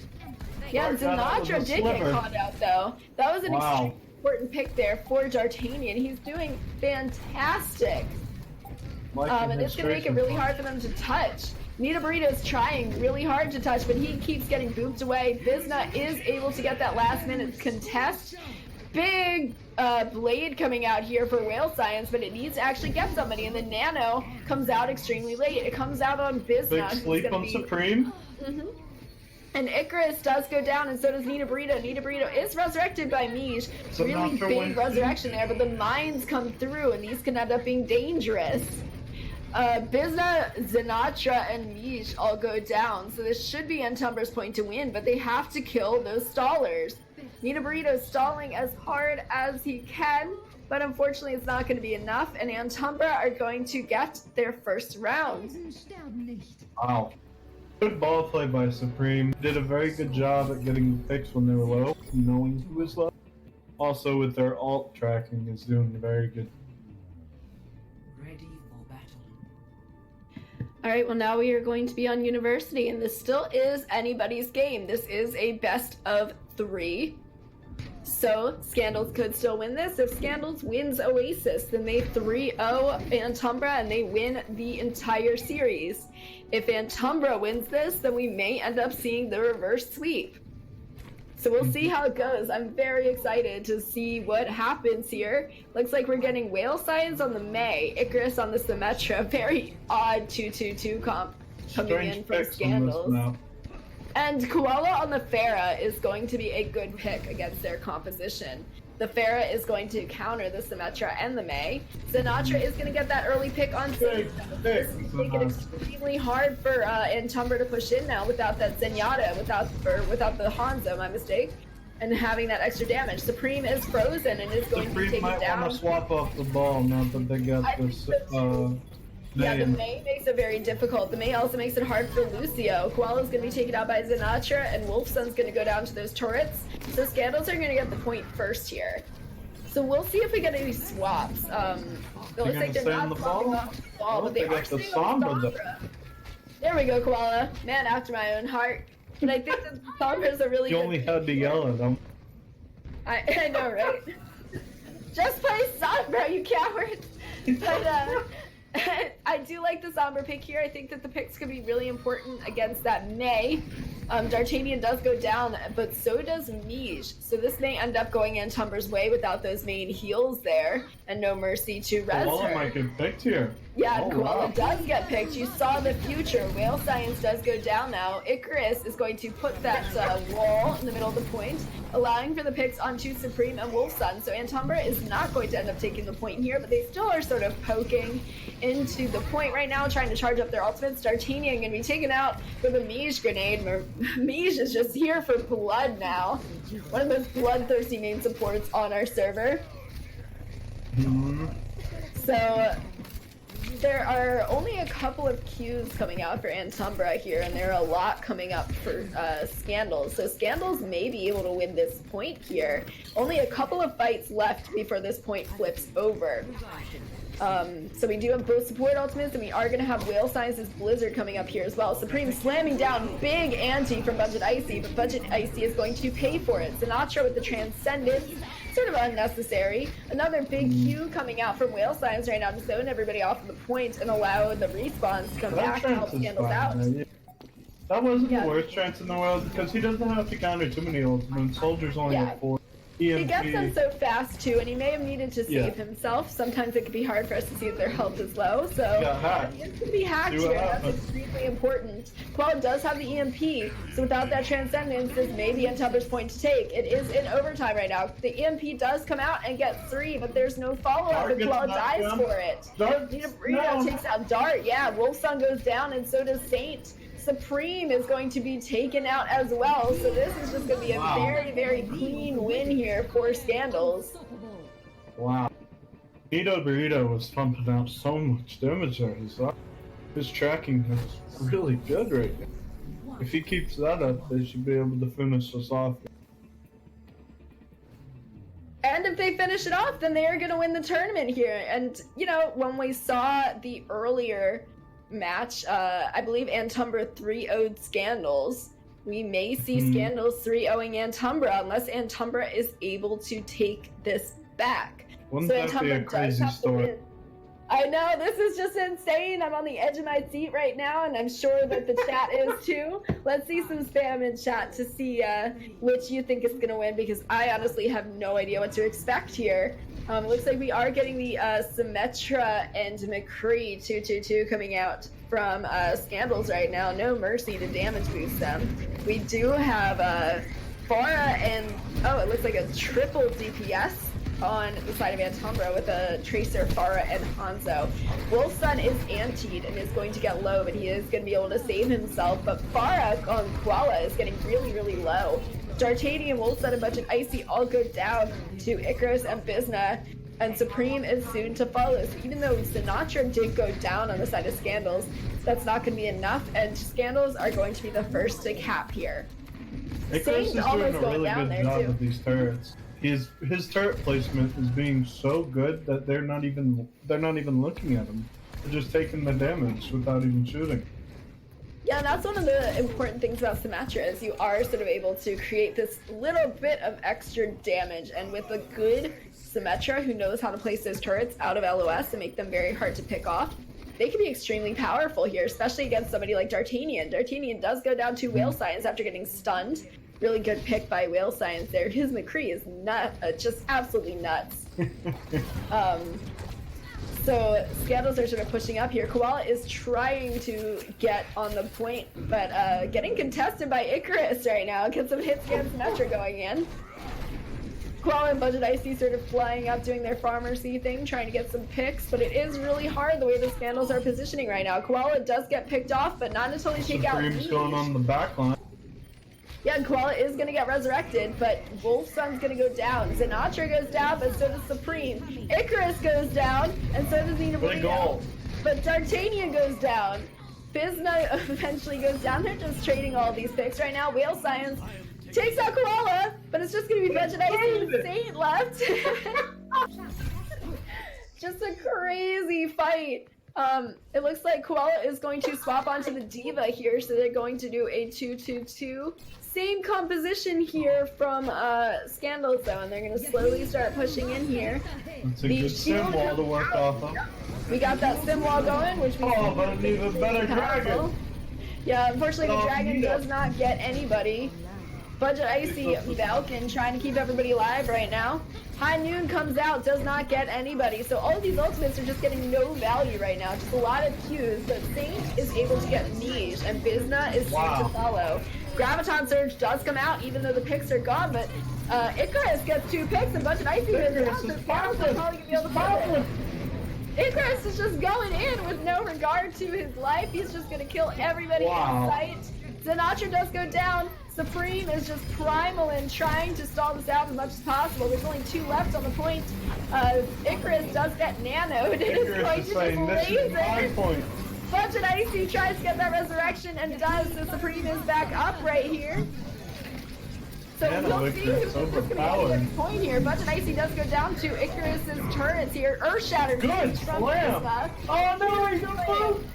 Yeah, Dart got out with Sinatra a did get sliver. caught out though. That was an Wow. extremely important pick there for D'Artagnan. He's doing fantastic. And it's going to make it really hard for them to touch. Nita Burrito's trying really hard to touch, but he keeps getting booped away. Bizna is able to get that last minute contest. Big blade coming out here for Whale Science, but it needs to actually get somebody, and the Nano comes out extremely late. It comes out on Bizna. Big who's sleep gonna on be... Supreme. Mhm. And Icarus does go down, and so does Nita Burrito. Nita Burrito is resurrected by Mish. So Really Sinatra big wins. resurrection there, but the mines come through, and these can end up being dangerous. Bizna, Sinatra, and Mish all go down, so this should be Antumbra's point to win, but they have to kill those stallers. Nita Burrito stalling as hard as he can, but unfortunately it's not going to be enough, and Antumbra are going to get their first round. Wow. Good ball play by Supreme. Did a very good job at getting the picks when they were low, knowing who was low. Also with their alt tracking is doing very good. Ready for battle. Alright, well now we are going to be on University, and this still is anybody's game. This is a best of 3. So, Scandals could still win this. If Scandals wins Oasis, then they 3-0 Antumbra and they win the entire series. If Antumbra wins this, then we may end up seeing the reverse sweep. So we'll see how it goes. I'm very excited to see what happens here. Looks like we're getting Whale Science on the May, Icarus on the Symmetra. Very odd 2-2-2 comp coming Strange in from picks on this Scandals. map. And Koala on the Farah is going to be a good pick against their composition. The Farah is going to counter the Symmetra and the May. Sinatra is going to get that early pick on Sage. This is making it extremely hard for Antumbra to push in now without that Zenyatta, without the Hanzo, my mistake, and having that extra damage. Supreme is frozen and is going to Supreme take might it down. want to swap off the ball now that they got I this. think so, Yeah, the May makes it very difficult. The May also makes it hard for Lucio. Koala's going to be taken out by Sinatra, and Wolfson's going to go down to those turrets. So Scandals are going to get the point first here. So we'll see if we get any swaps. It looks like they're stay on not the swapping ball? off the ball, but they They are got the staying on Sombra, though. Sombra. There we go, Koala. Man after my own heart. But I think that Sombra's a really You good only pick had to here. yell at them. I know, right? Just play Sombra, you coward! But, I do like the Sombra pick here. I think that the picks could be really important against that May. D'Artagnan does go down, but so does Mish. So this may end up going Antumbra's way without those main heals there, and no mercy to res Koala her. might get picked here. Yeah, Oh, Koala wow. does get picked. You saw the future. Whale Science does go down now. Icarus is going to put that wall in the middle of the point, allowing for the picks onto Supreme and Wolfson. So Antumbra is not going to end up taking the point here, but they still are sort of poking into the point right now, trying to charge up their ultimates. D'Artagnan going to be taken out with a Mish grenade. Mish is just here for blood now. One of the most bloodthirsty main supports on our server. Mhm. So there are only a couple of queues coming out for Antumbra here, and there are a lot coming up for Scandals. So Scandals may be able to win this point here. Only a couple of fights left before this point flips over. So we do have both support ultimates, and we are going to have Whale Science's Blizzard coming up here as well. Supreme slamming down, big ante from Budget Icy, but Budget Icy is going to pay for it. Sinatra with the Transcendence, sort of unnecessary. Another big Q coming out from Whale Science right now to zone everybody off of the point and allow the respawns to come back to help Trance is Scandals fine, out. man. That wasn't Yeah. the worst chance in the world because he doesn't have to counter too many ultimates. Soldiers only Yeah. have 4. He EMP. gets them so fast too, and he may have needed to save Yeah. himself. Sometimes it can be hard for us to see if their health is low, so got hacked. it could be hacked See what here. That's happens. extremely important. Qual does have the EMP, so without that Transcendence, this may be Antumbra's point to take. It is in overtime right now. The EMP does come out and get 3, but there's no follow-up, Dart and gets Qual knocked dies down. for it. Dart, Nita Burrito no. takes out Dart. Yeah, Wolfson goes down, and so does Saint. Supreme is going to be taken out as well, so this is just going to be a Wow. very, very clean win here for Scandals. Wow. Nito Burrito was pumping out so much damage there. His tracking is really good right now. If he keeps that up, they should be able to finish us off. And if they finish it off, then they are going to win the tournament here. And, you know, when we saw the earlier match, I believe Antumbra 3-0'd Scandals. We may see Scandals 3-0ing Antumbra unless Antumbra is able to take this back. Wouldn't that be a crazy story? I know, this is just insane. I'm on the edge of my seat right now, and I'm sure that the chat is too. Let's see some spam in chat to see which you think is going to win, because I honestly have no idea what to expect here. It looks like we are getting the Symmetra and McCree 2-2-2 coming out from Scandals right now. No mercy to damage boost them. We do have Farah and, oh, it looks like a triple DPS on the side of Antumbra with a Tracer, Farah, and Hanzo. Wolfson is antied and is going to get low, but he is going to be able to save himself. But Farah on Koala is getting really, really low. D'Artagnan, Wolfson, and Budget Icy all go down to Icarus and Bizna, and Supreme is soon to follow. So even though Sinatra did go down on the side of Scandals, that's not going to be enough, and Scandals are going to be the first to cap here. Icarus is doing a really good job too. with these turrets. His turret placement is being so good that they're not even looking at him. They're just taking the damage without even shooting. Yeah, and that's one of the important things about Symmetra is you are sort of able to create this little bit of extra damage, and with a good Symmetra who knows how to place those turrets out of LOS and make them very hard to pick off, they can be extremely powerful here, especially against somebody like D'Artagnan. D'Artagnan does go down to Whale Science after getting stunned. Really good pick by Whale Science there. His McCree is just absolutely nuts. So Scandals are sort of pushing up here. Koala is trying to get on the point, but getting contested by Icarus right now. Get some hits against Symmetra going in. Koala and Budget Icy sort of flying up, doing their farmer-y thing, trying to get some picks, but it is really hard the way the Scandals are positioning right now. Koala does get picked off, but not until they take out Supreme's going on the back line. Yeah, Koala is going to get resurrected, but Wolfson's going to go down. Sinatra goes down, but so does Supreme. Icarus goes down, and so does Nina Bolino. But D'Artagnan goes down. Bizna eventually goes down. They're just trading all these picks right now. Whale Science takes out Koala, but it's just going to be Budget Icy and Saint left. Just a crazy fight. It looks like Koala is going to swap onto the Diva here, so they're going to do a 2-2-2. Same composition here from Scandals though, and they're going to slowly start pushing in here. It's a good sim wall to work off of. We got that sim wall going, which means but an even better dragon. Yeah, unfortunately the dragon does not get anybody. Budget Icy Falcon trying to keep everybody alive right now. High Noon comes out, does not get anybody. So all of these ultimates are just getting no value right now. Just a lot of Qs, but Saint is able to get Niche, and Bizna is soon to follow. Graviton Surge does come out, even though the picks are gone, but Icarus gets 2 picks, and Budget Icy goes down, so Scandals are probably going to be able to kill it. Icarus is just going in with no regard to his life. He's just going to kill everybody in sight. Sinatra does go down. Supreme is just primal and trying to stall this out as much as possible. There's only 2 left on the point. Icarus does get nanoed. It is going to just laze it. Budget Icy tries to get that resurrection and does. The Supreme is back up right here. So we'll see who's going to get the point here. Budget Icy does go down to Icarus's turrets here. Earth Shatter. Good slam! Oh no, he's gonna move!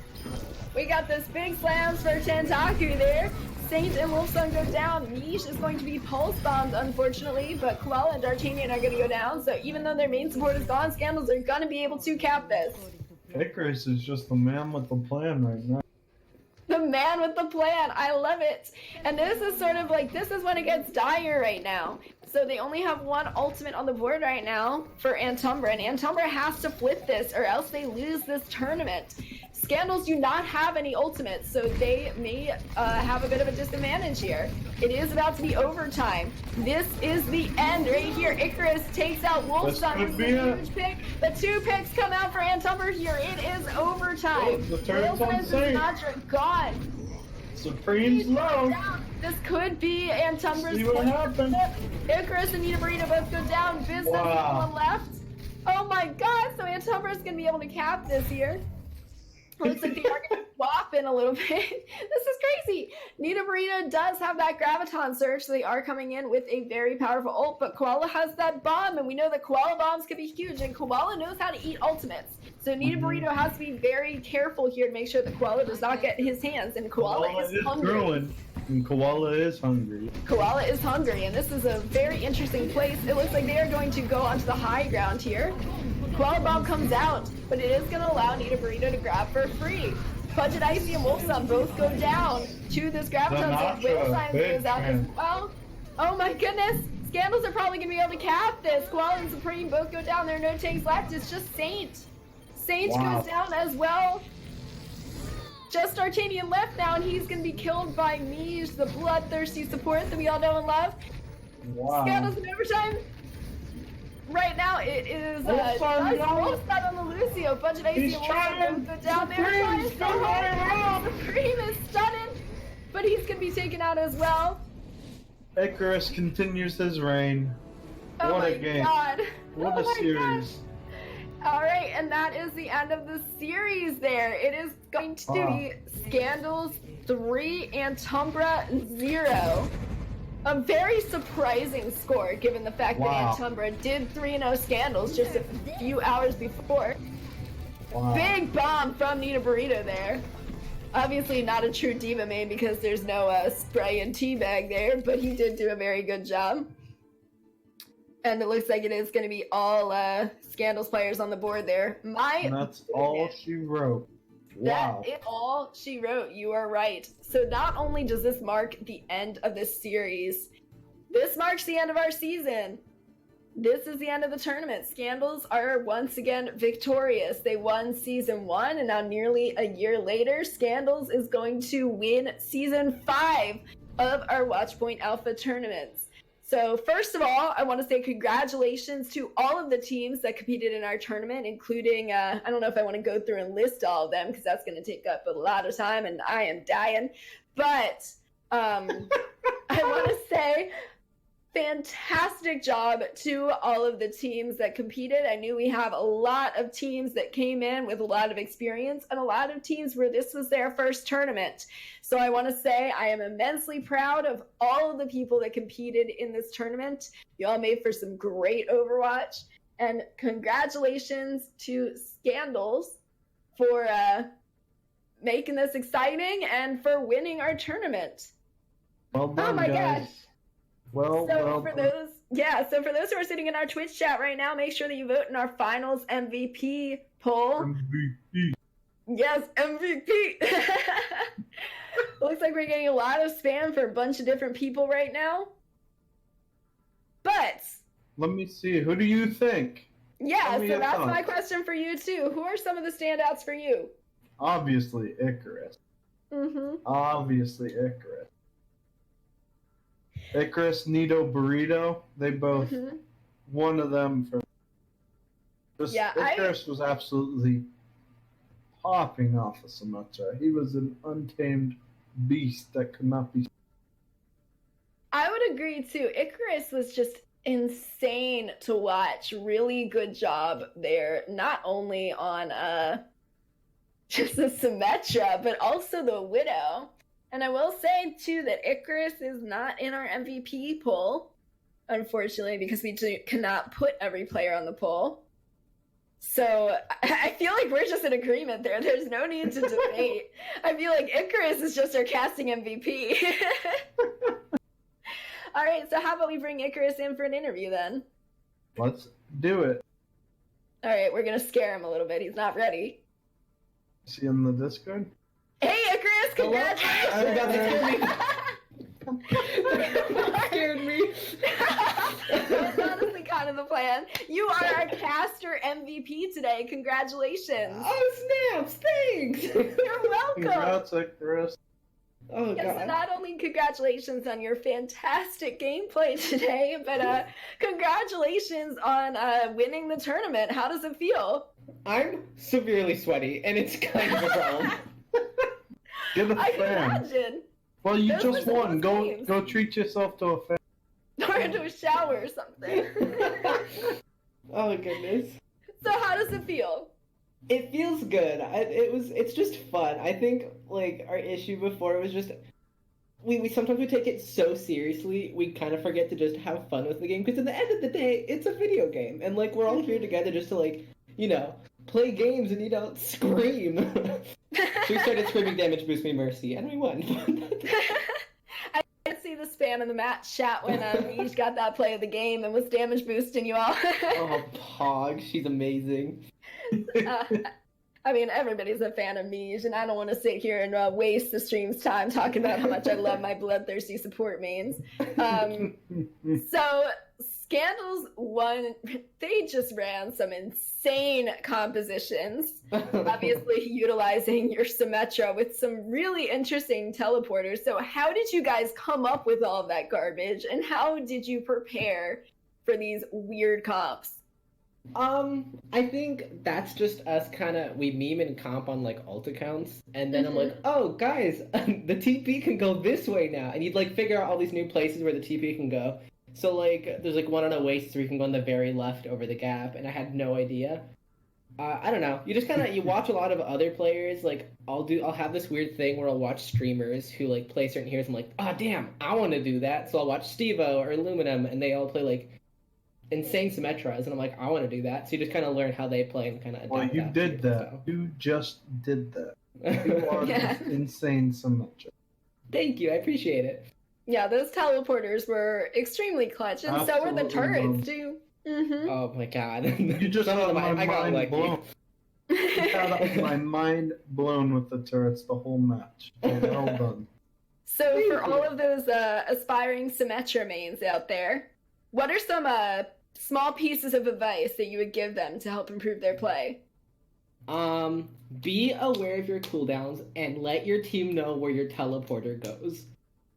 We got this big slams for Tentaku there. Saint and Wolfson go down. Niche is going to be pulse bombed, unfortunately, but Koala and D'Artagnan are going to go down. So even though their main support is gone, Scandals are going to be able to cap this. Icarus is just the man with the plan right now. The man with the plan. I love it. And this is sort of like, this is when it gets dire right now. So they only have 1 ultimate on the board right now for Antumbra, and Antumbra has to flip this or else they lose this tournament. Scandals do not have any ultimates, so they may have a bit of a disadvantage here. It is about to be overtime. This is the end right here. Icarus takes out Wolfson with a huge pick. The 2 picks come out for Antumbra here. It is overtime. The turn's on Saint. Gone. Supreme's low. This could be Antumbra's See what happens. Icarus and Nita Burrito both go down. Business on the left. Oh my god, so Antumbra is going to be able to cap this here. Looks like they are going to swap in a little bit. This is crazy. Nita Burrito does have that Graviton Surge, so they are coming in with a very powerful ult, but Koala has that bomb, and we know that Koala bombs can be huge, and Koala knows how to eat ultimates. So Nita Burrito has to be very careful here to make sure that Koala does not get his hands, and Koala is hungry. Growing, and Koala is hungry. Koala is hungry, and this is a very interesting place. It looks like they are going to go onto the high ground here. Koala Bomb comes out, but it is going to allow Nita Burrito to grab for free. Budget Icy and Wolfson both go down to this Graviton. Whale goes out as well. Oh my goodness! Scandals are probably going to be able to cap this. Koala and Supreme both go down. There are no tanks left. It's just Saint. Saint goes down as well. Just Artanian left now, and he's going to be killed by Miege, the bloodthirsty support that we all know and love. Wow. Scandals in overtime. Right now, it is Wolfson on the Lucio. Budget AC and Wolfson both go down there. Trying to stay home. Supreme is stunning, but he's going to be taken out as well. Icarus continues his reign. Oh What my a game. god. What Oh a my series. gosh. Alright, and that is the end of the series there. It is going to be Scandals 3 and Antumbra 0. A very surprising score given the fact that Antumbra did 3-0 Scandals just a few hours before. Wow. Big bomb from Nita Burrito there. Obviously not a true diva main because there's no spray and teabag there, but he did do a very good job. And it looks like it is going to be all Scandals players on the board there. And that's all she wrote. Wow. That is all she wrote. You are right. So not only does this mark the end of this series, this marks the end of our season. This is the end of the tournament. Scandals are once again victorious. They won season 1, and now nearly a year later, Scandals is going to win season 5 of our Watchpoint Alpha tournaments. So first of all, I want to say congratulations to all of the teams that competed in our tournament, including, I don't know if I want to go through and list all of them because that's going to take up a lot of time and I am dying. But I want to say fantastic job to all of the teams that competed. I knew we have a lot of teams that came in with a lot of experience and a lot of teams where this was their first tournament. So I want to say I am immensely proud of all of the people that competed in this tournament. You all made for some great Overwatch. And congratulations to Scandals for making this exciting and for winning our tournament. Well done, oh my guys. God. Well for those who are sitting in our Twitch chat right now, make sure that you vote in our finals MVP poll. MVP. Yes, MVP. Looks like we're getting a lot of spam for a bunch of different people right now. But Let me see. Who do you think? yeah, Tell me so your that's thoughts. my question for you too. Who are some of the standouts for you? Obviously, Icarus. Mm-hmm. Obviously, Icarus. Icarus, Nito, Burrito. They both. Mm-hmm. One of them for. Yeah, Icarus was absolutely popping off of Symmetra. He was an untamed beast that could not be. I would agree too. Icarus was just insane to watch. Really good job there. Not only on just the Symmetra, but also the Widow. And I will say too that Icarus is not in our MVP poll, unfortunately, because we cannot put every player on the poll. So I feel like we're just in agreement there. There's no need to debate. I feel like Icarus is just our casting MVP. All right, so how about we bring Icarus in for an interview then? Let's do it. All right, we're going to scare him a little bit. He's not ready. Is he in the Discord? Hey, Icarus, congratulations! I was about to scared me. That was honestly kind of the plan. You are our caster MVP today. Congratulations. Oh, snaps! Thanks! You're welcome. Congrats, Icarus. Oh, Yes, so God. not only congratulations on your fantastic gameplay today, but congratulations on winning the tournament. How does it feel? I'm severely sweaty, and it's kind of a problem. Get a I can fan. imagine. Well, you Those just were won. those games. Go treat yourself to a fan. Or into a shower or something. Oh, goodness. So how does it feel? It feels good. It's just fun. I think like our issue before was just we sometimes we take it so seriously we kind of forget to just have fun with the game because at the end of the day it's a video game and like we're all here together just to like play games and scream. So we started screaming damage boost me mercy and we won. I see the span in the match chat when we each got that play of the game and was damage boosting you all. Oh, Pog, she's amazing. I mean, everybody's a fan of Miege, and I don't want to sit here and waste the stream's time talking about how much I love my bloodthirsty support mains. So, Scandals won. They just ran some insane compositions, obviously utilizing your Symmetra with some really interesting teleporters. So, how did you guys come up with all of that garbage, and how did you prepare for these weird comps? I think that's just us we meme and comp on like alt accounts, and then I'm like, oh guys, the TP can go this way now, and you'd like figure out all these new places where the TP can go. So like, there's like one on Oasis where you can go on the very left over the gap, and I had no idea. I don't know. You just you watch a lot of other players. Like I'll have this weird thing where I'll watch streamers who like play certain heroes. I'm like, oh damn, I want to do that. So I'll watch Stevo or Aluminum, and they all play like insane Symmetras, and I'm like, I want to do that. So you just learn how they play and adapt. Well, you did that. So. You just did that. You are just insane Symmetra. Thank you, I appreciate it. Yeah, those teleporters were extremely clutch, and so were the turrets too. Oh my god! You just got my mind blown. You got my mind blown with the turrets the whole match. Well done. So for all of those aspiring Symmetra mains out there, what are some small pieces of advice that you would give them to help improve their play? Be aware of your cooldowns and let your team know where your teleporter goes.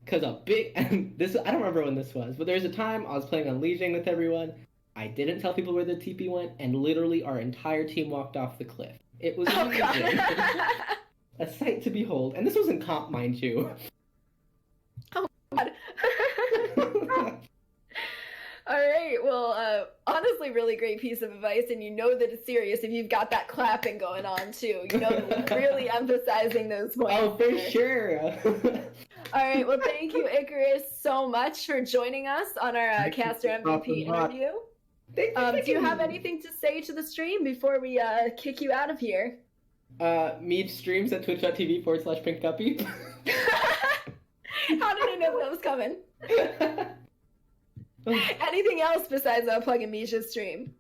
Cause I don't remember when this was, but there's a time I was playing on Legion with everyone. I didn't tell people where the TP went, and literally our entire team walked off the cliff. It was amazing. A sight to behold. And this was in comp, mind you. Oh god. All right, well, honestly, really great piece of advice, and you know that it's serious if you've got that clapping going on, too. You know that we're really emphasizing those points. Oh, for sure. All right, well, thank you, Icarus, so much for joining us on our Caster MVP interview. Do you have anything to say to the stream before we kick you out of here? Mead streams at twitch.tv/pinkguppy. How did I know that was coming? Anything else besides plugging Misha's stream?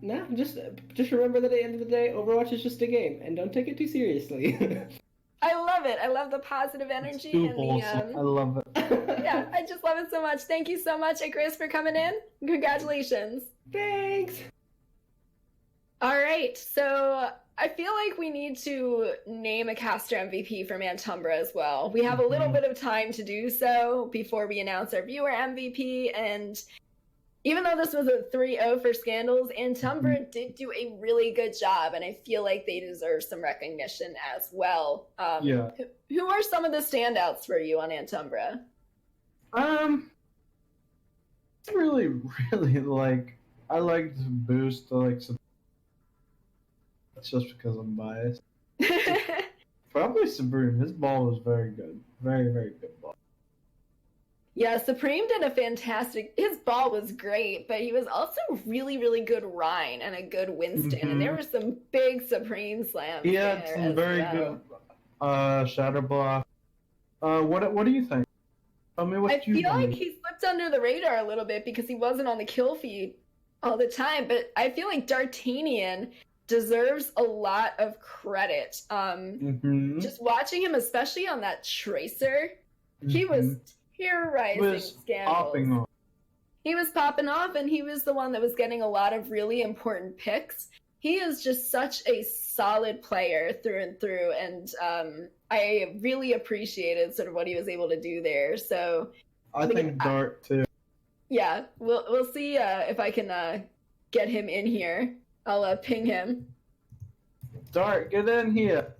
No, just remember that at the end of the day, Overwatch is just a game, and don't take it too seriously. I love it. I love the positive energy and the. I love it. Yeah, I just love it so much. Thank you so much, Icarus, for coming in. Congratulations. Thanks. All right, so I feel like we need to name a caster MVP for Antumbra as well. We have a little bit of time to do so before we announce our viewer MVP, and even though this was a 3-0 for Scandals, Antumbra did do a really good job, and I feel like they deserve some recognition as well. Yeah. Who are some of the standouts for you on Antumbra? It's really like, I like to boost some. It's just because I'm biased. Probably Supreme. His ball was very good. Very, very good ball. Yeah, Supreme did a fantastic... His ball was great, but he was also really, really good Rhine and a good Winston, and there were some big Supreme slams. He had some very good Shadow Block. What do you think? Tell me what you think. I feel like he slipped under the radar a little bit because he wasn't on the kill feed all the time, but I feel like D'Artagnan deserves a lot of credit. Just watching him, especially on that Tracer, he was terrorizing Scandals. He was popping off, and he was the one that was getting a lot of really important picks. He is just such a solid player through and through, and I really appreciated sort of what he was able to do there. So I think Dart too. Yeah, we'll see if I can get him in here. I'll ping him. Dart, get in here.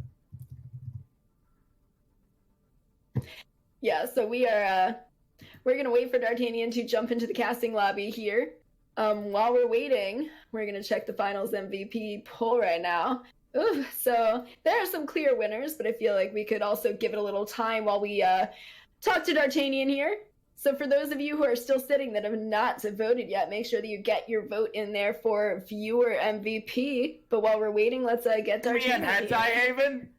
Yeah, so we're gonna wait for D'Artagnan to jump into the casting lobby here. While we're waiting, we're gonna check the finals MVP poll right now. Ooh, so there are some clear winners, but I feel like we could also give it a little time while we talk to D'Artagnan here. So for those of you who are still sitting that have not voted yet, make sure that you get your vote in there for viewer MVP. But while we're waiting, let's get D'Artagnan. Hentai Haven?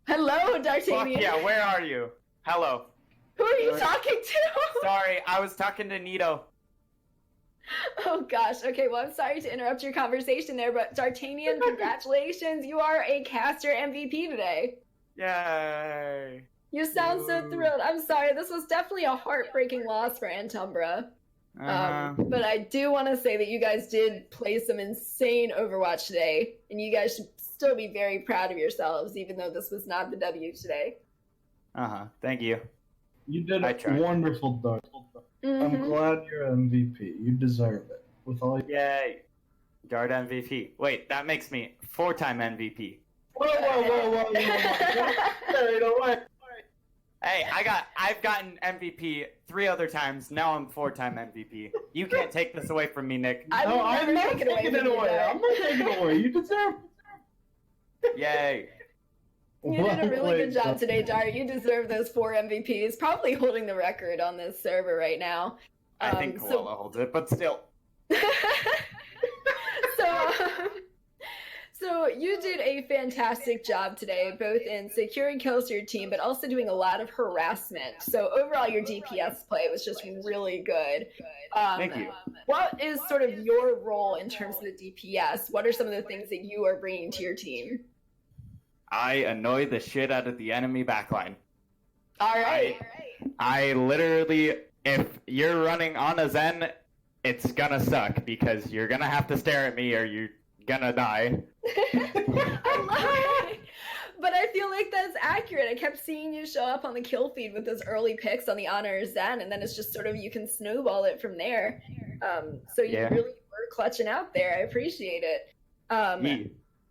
Hello, Fuck D'Artagnan. yeah, where are you? Hello. Who are you talking to? Sorry, I was talking to Nito. Oh gosh. Okay, well, I'm sorry to interrupt your conversation there, but D'Artagnan, congratulations. You are a caster MVP today. Yay. You sound so thrilled. I'm sorry. This was definitely a heartbreaking loss for Antumbra. But I do want to say that you guys did play some insane Overwatch today, and you guys should still be very proud of yourselves, even though this was not the W today. Thank you. You did I a tried. wonderful Dart. I'm glad you're MVP. You deserve it. With all your... Yay. Dart MVP. Wait, that makes me 4-time MVP. Whoa. Hey, don't worry. Hey, I've gotten MVP 3 other times. Now I'm 4-time MVP. You can't take this away from me, Nick. I will I'm never not take it away taking from it you, away. though. I'm not taking it away. You deserve it. Yay. You did a really good job Well today, Dart. You deserve those 4 MVPs. Probably holding the record on this server right now. I think Koala holds it, but still. So you did a fantastic job today, both in securing kills to your team, but also doing a lot of harassment. So overall, your DPS play was just really good. Thank you. What is sort of your role in terms of the DPS? What are some of the things that you are bringing to your team? I annoy the shit out of the enemy backline. All right. I literally, if you're running on a Zen, it's gonna suck because you're gonna have to stare at me or you're gonna die. I love it. But I feel like that's accurate. I kept seeing you show up on the kill feed with those early picks on the Honor Zen, and then it's just sort of you can snowball it from there. So you really were clutching out there. I appreciate it.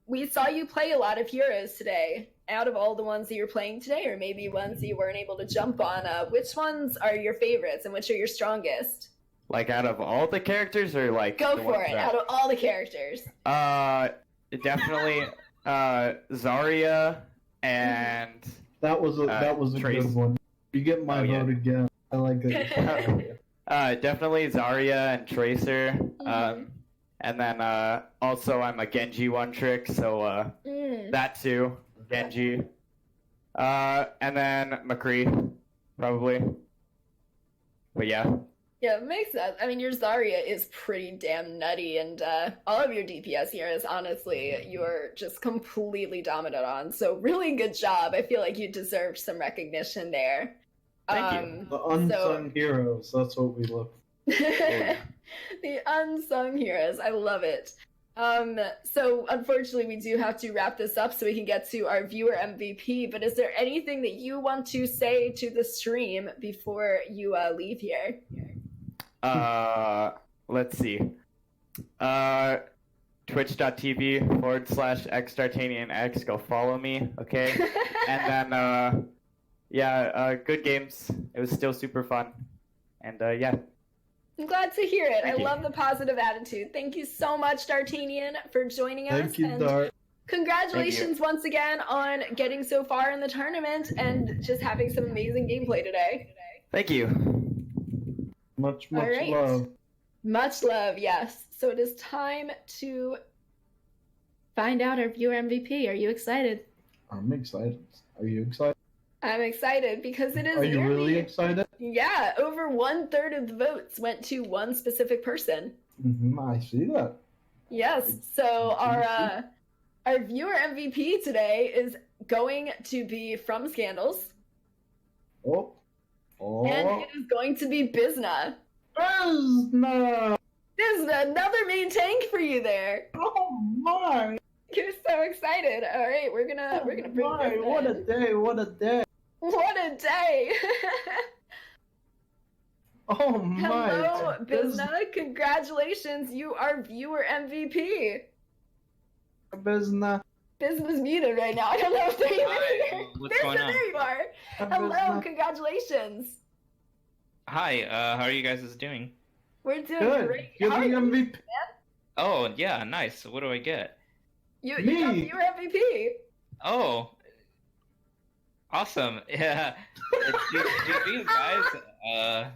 We saw you play a lot of heroes today. Out of all the ones that you're playing today, or maybe ones that you weren't able to jump on, which ones are your favorites and which are your strongest? Like out of all the characters, or like go for it. Out of all the characters. Definitely Zarya and that was a Trace. good one. You get my vote again. I like it. Definitely Zarya and Tracer. And then also I'm a Genji one trick, so that too, Genji. And then McCree, probably. But yeah. Yeah, it makes sense. I mean, your Zarya is pretty damn nutty, and all of your DPS heroes, honestly, you're just completely dominant on. So really good job. I feel like you deserved some recognition there. Thank you. The unsung heroes, that's what we look for. The unsung heroes. I love it. So unfortunately, we do have to wrap this up so we can get to our viewer MVP. But is there anything that you want to say to the stream before you leave here? Let's see. Twitch.tv/xDartanianX. Go follow me, okay? And then, good games. It was still super fun. And, yeah. I'm glad to hear it. Thank I you. love the positive attitude. Thank you so much, D'Artagnan, for joining us. Thank you, and Dart. congratulations once again on getting so far in the tournament and just having some amazing gameplay today. Thank you. Much All right. love. Much love, yes. So it is time to find out our viewer MVP. Are you excited? I'm excited. Are you excited? I'm excited because it is Are you nearly- really excited? Yeah, over 1/3 of the votes went to one specific person. I see that. Yes, so our viewer MVP today is going to be from Scandals, Oh. and it is going to be Bizna. Bizna! Bizna, another main tank for you there. Oh my! You're so excited. All right, we're gonna bring Bizna What a in. day! What a day! What a day! Oh my! Hello, Bizna. Congratulations, you are viewer MVP. Bizna. Bizna's muted right now. I don't know if they're even here. What's Bizna, going on? there you are. Hello, Bizna. congratulations. Hi, how are you guys doing? We're doing Good. great. You're How the are you? MVP. Oh, yeah, nice. So what do I get? You got Me. your MVP. Oh, awesome. Yeah. GG, guys.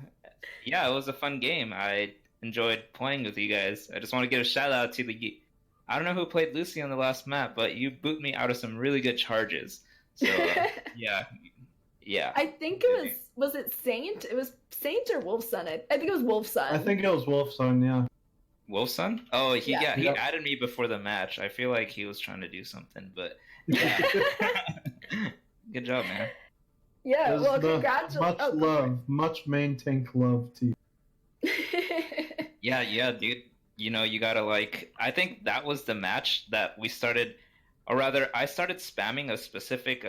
Yeah, it was a fun game. I enjoyed playing with you guys. I just want to give a shout out to the. I don't know who played Lucy on the last map, but you boot me out of some really good charges. So, yeah. Yeah. I think it was it Saint? It was Saint or Wolfson? I think it was Wolfson. I think it was Wolfson, yeah. Wolfson? Oh, he Yeah. he Yep. added me before the match. I feel like he was trying to do something, but yeah. Good job, man. Yeah, There's well, the congratulations. much main tank love to you. Yeah, dude. You know, you gotta like. I think that was the match that we started, or rather, I started spamming a specific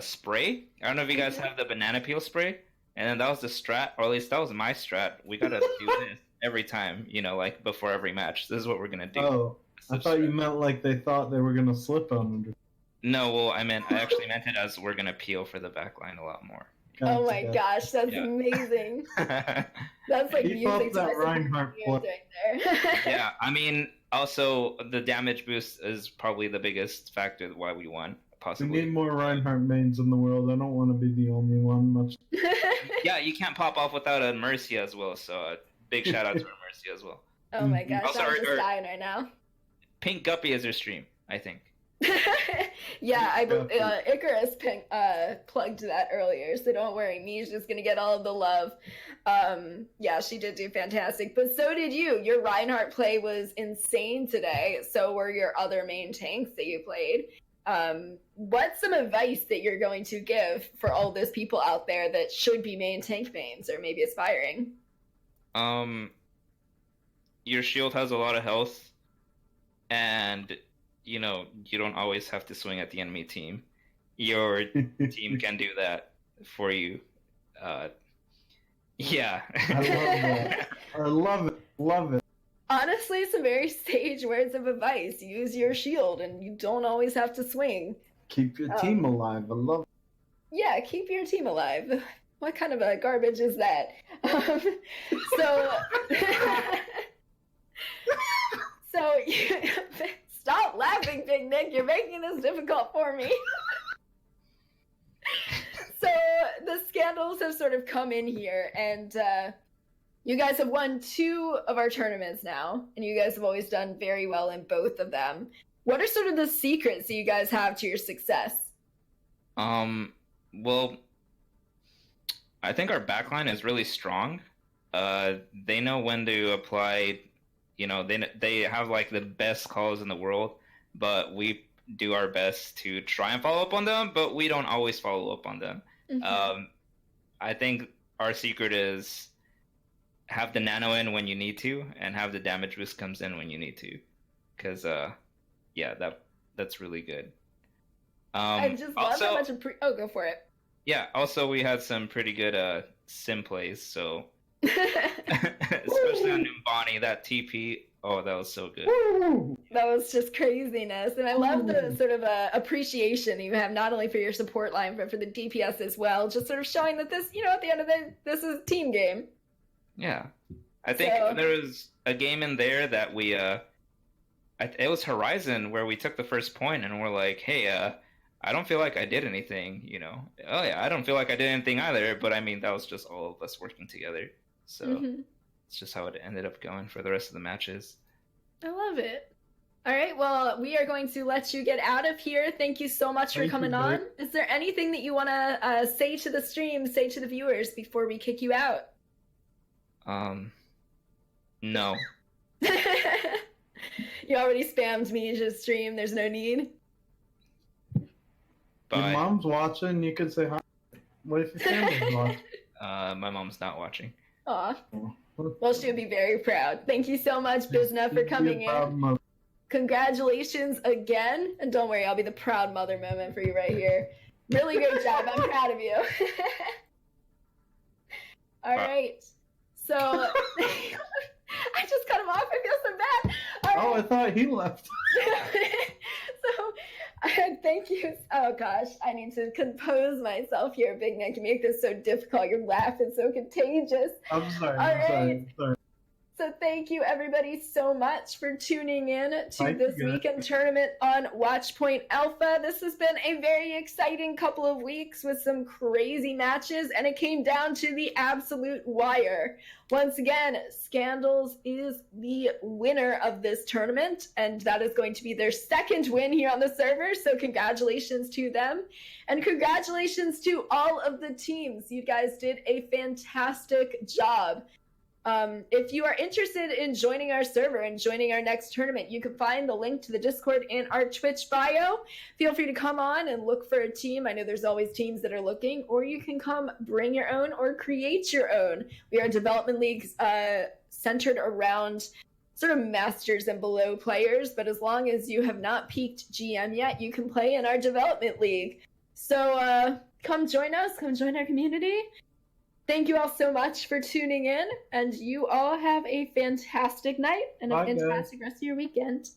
spray. I don't know if you guys have the banana peel spray, and then that was the strat, or at least that was my strat. We gotta do this every time, you know, like before every match. This is what we're gonna do. Oh, I thought you meant like they thought they were gonna slip on it. No, well, I actually meant it as we're gonna peel for the backline a lot more. Oh my Gotcha. gosh, that's Yeah. amazing. That's like He music thought to that my Reinhardt ears right there. Yeah, I mean, also the damage boost is probably the biggest factor why we won, We possibly. need more Reinhardt mains in the world. I don't want to be the only one. Much. Yeah, you can't pop off without a Mercy as well, so big shout out to our Mercy as well. Oh my gosh, Also, I'm just or- dying right now. Pink Guppy is your stream, I think. Yeah, Yeah. Icarus plugged that earlier, so don't worry. Mi's just gonna get all of the love. Yeah, she did do fantastic, but so did you. Your Reinhardt play was insane today. So were your other main tanks that you played. What's some advice that you're going to give for all those people out there that should be main tank mains or maybe aspiring? Your shield has a lot of health, and you know you don't always have to swing at the enemy team. Your team can do that for you. Yeah. I love that. I love it. Love it. Honestly, some very sage words of advice. Use your shield, and you don't always have to swing. Keep your team alive. I love it. Yeah, keep your team alive. What kind of a garbage is that? So, so stop laughing, Big Nick. You're making this difficult for me. So the scandals have sort of come in here, and you guys have won 2 of our tournaments now, and you guys have always done very well in both of them. What are sort of the secrets that you guys have to your success? Well, I think our backline is really strong. They know when to apply. You know, they have like the best calls in the world, but we do our best to try and follow up on them, but we don't always follow up on them. Mm-hmm. I think our secret is have the nano in when you need to, and have the damage boost comes in when you need to, because yeah, that's really good. I just love also, how much. Oh, go for it. Yeah. Also, we had some pretty good sim plays, so especially on Numbani, that TP. Oh, that was so good. Woo! That was just craziness, and I love the sort of appreciation you have not only for your support line but for the DPS as well. Just sort of showing that this, you know, at the end of the this is a team game. Yeah, I think So- there was a game in there that we it was Horizon where we took the first point and we're like, hey, I don't feel like I did anything, you know. Oh yeah, I don't feel like I did anything either, but I mean that was just all of us working together. So Mhm. it's just how it ended up going for the rest of the matches. I love it. All right, well, we are going to let you get out of here. Thank you so much for Thank you, coming babe. on. Is there anything that you want to say to the stream, say to the viewers before we kick you out? No. You already spammed me to stream. There's no need. Your Bye. mom's watching. You could say hi. What if your family's watching? My mom's not watching. Aw. Well, she would be very proud. Thank you so much, Bizna, for coming in. Congratulations again. And don't worry, I'll be the proud mother moment for you right here. Really great job. I'm proud of you. All right. So I just cut him off. I feel so bad. All Oh, I right. thought he left. So thank you. Oh gosh, I need to compose myself here, Big Nick. You make this so difficult. Your laugh is so contagious. I'm sorry. All I'm sorry. right. I'm sorry. So thank you everybody so much for tuning in to Thank this you, guys. weekend tournament on Watchpoint Alpha. This has been a very exciting couple of weeks with some crazy matches, and it came down to the absolute wire. Once again, Scandals is the winner of this tournament, and that is going to be their second win here on the server, so congratulations to them. And congratulations to all of the teams. You guys did a fantastic job. If you are interested in joining our server and joining our next tournament, you can find the link to the Discord in our Twitch bio. Feel free to come on and look for a team. I know there's always teams that are looking, or you can come bring your own or create your own. We are development leagues centered around sort of masters and below players, but as long as you have not peaked GM yet, you can play in our development league. So come join us, come join our community. Thank you all so much for tuning in, and you all have a fantastic night and a Bye, guys. fantastic rest of your weekend.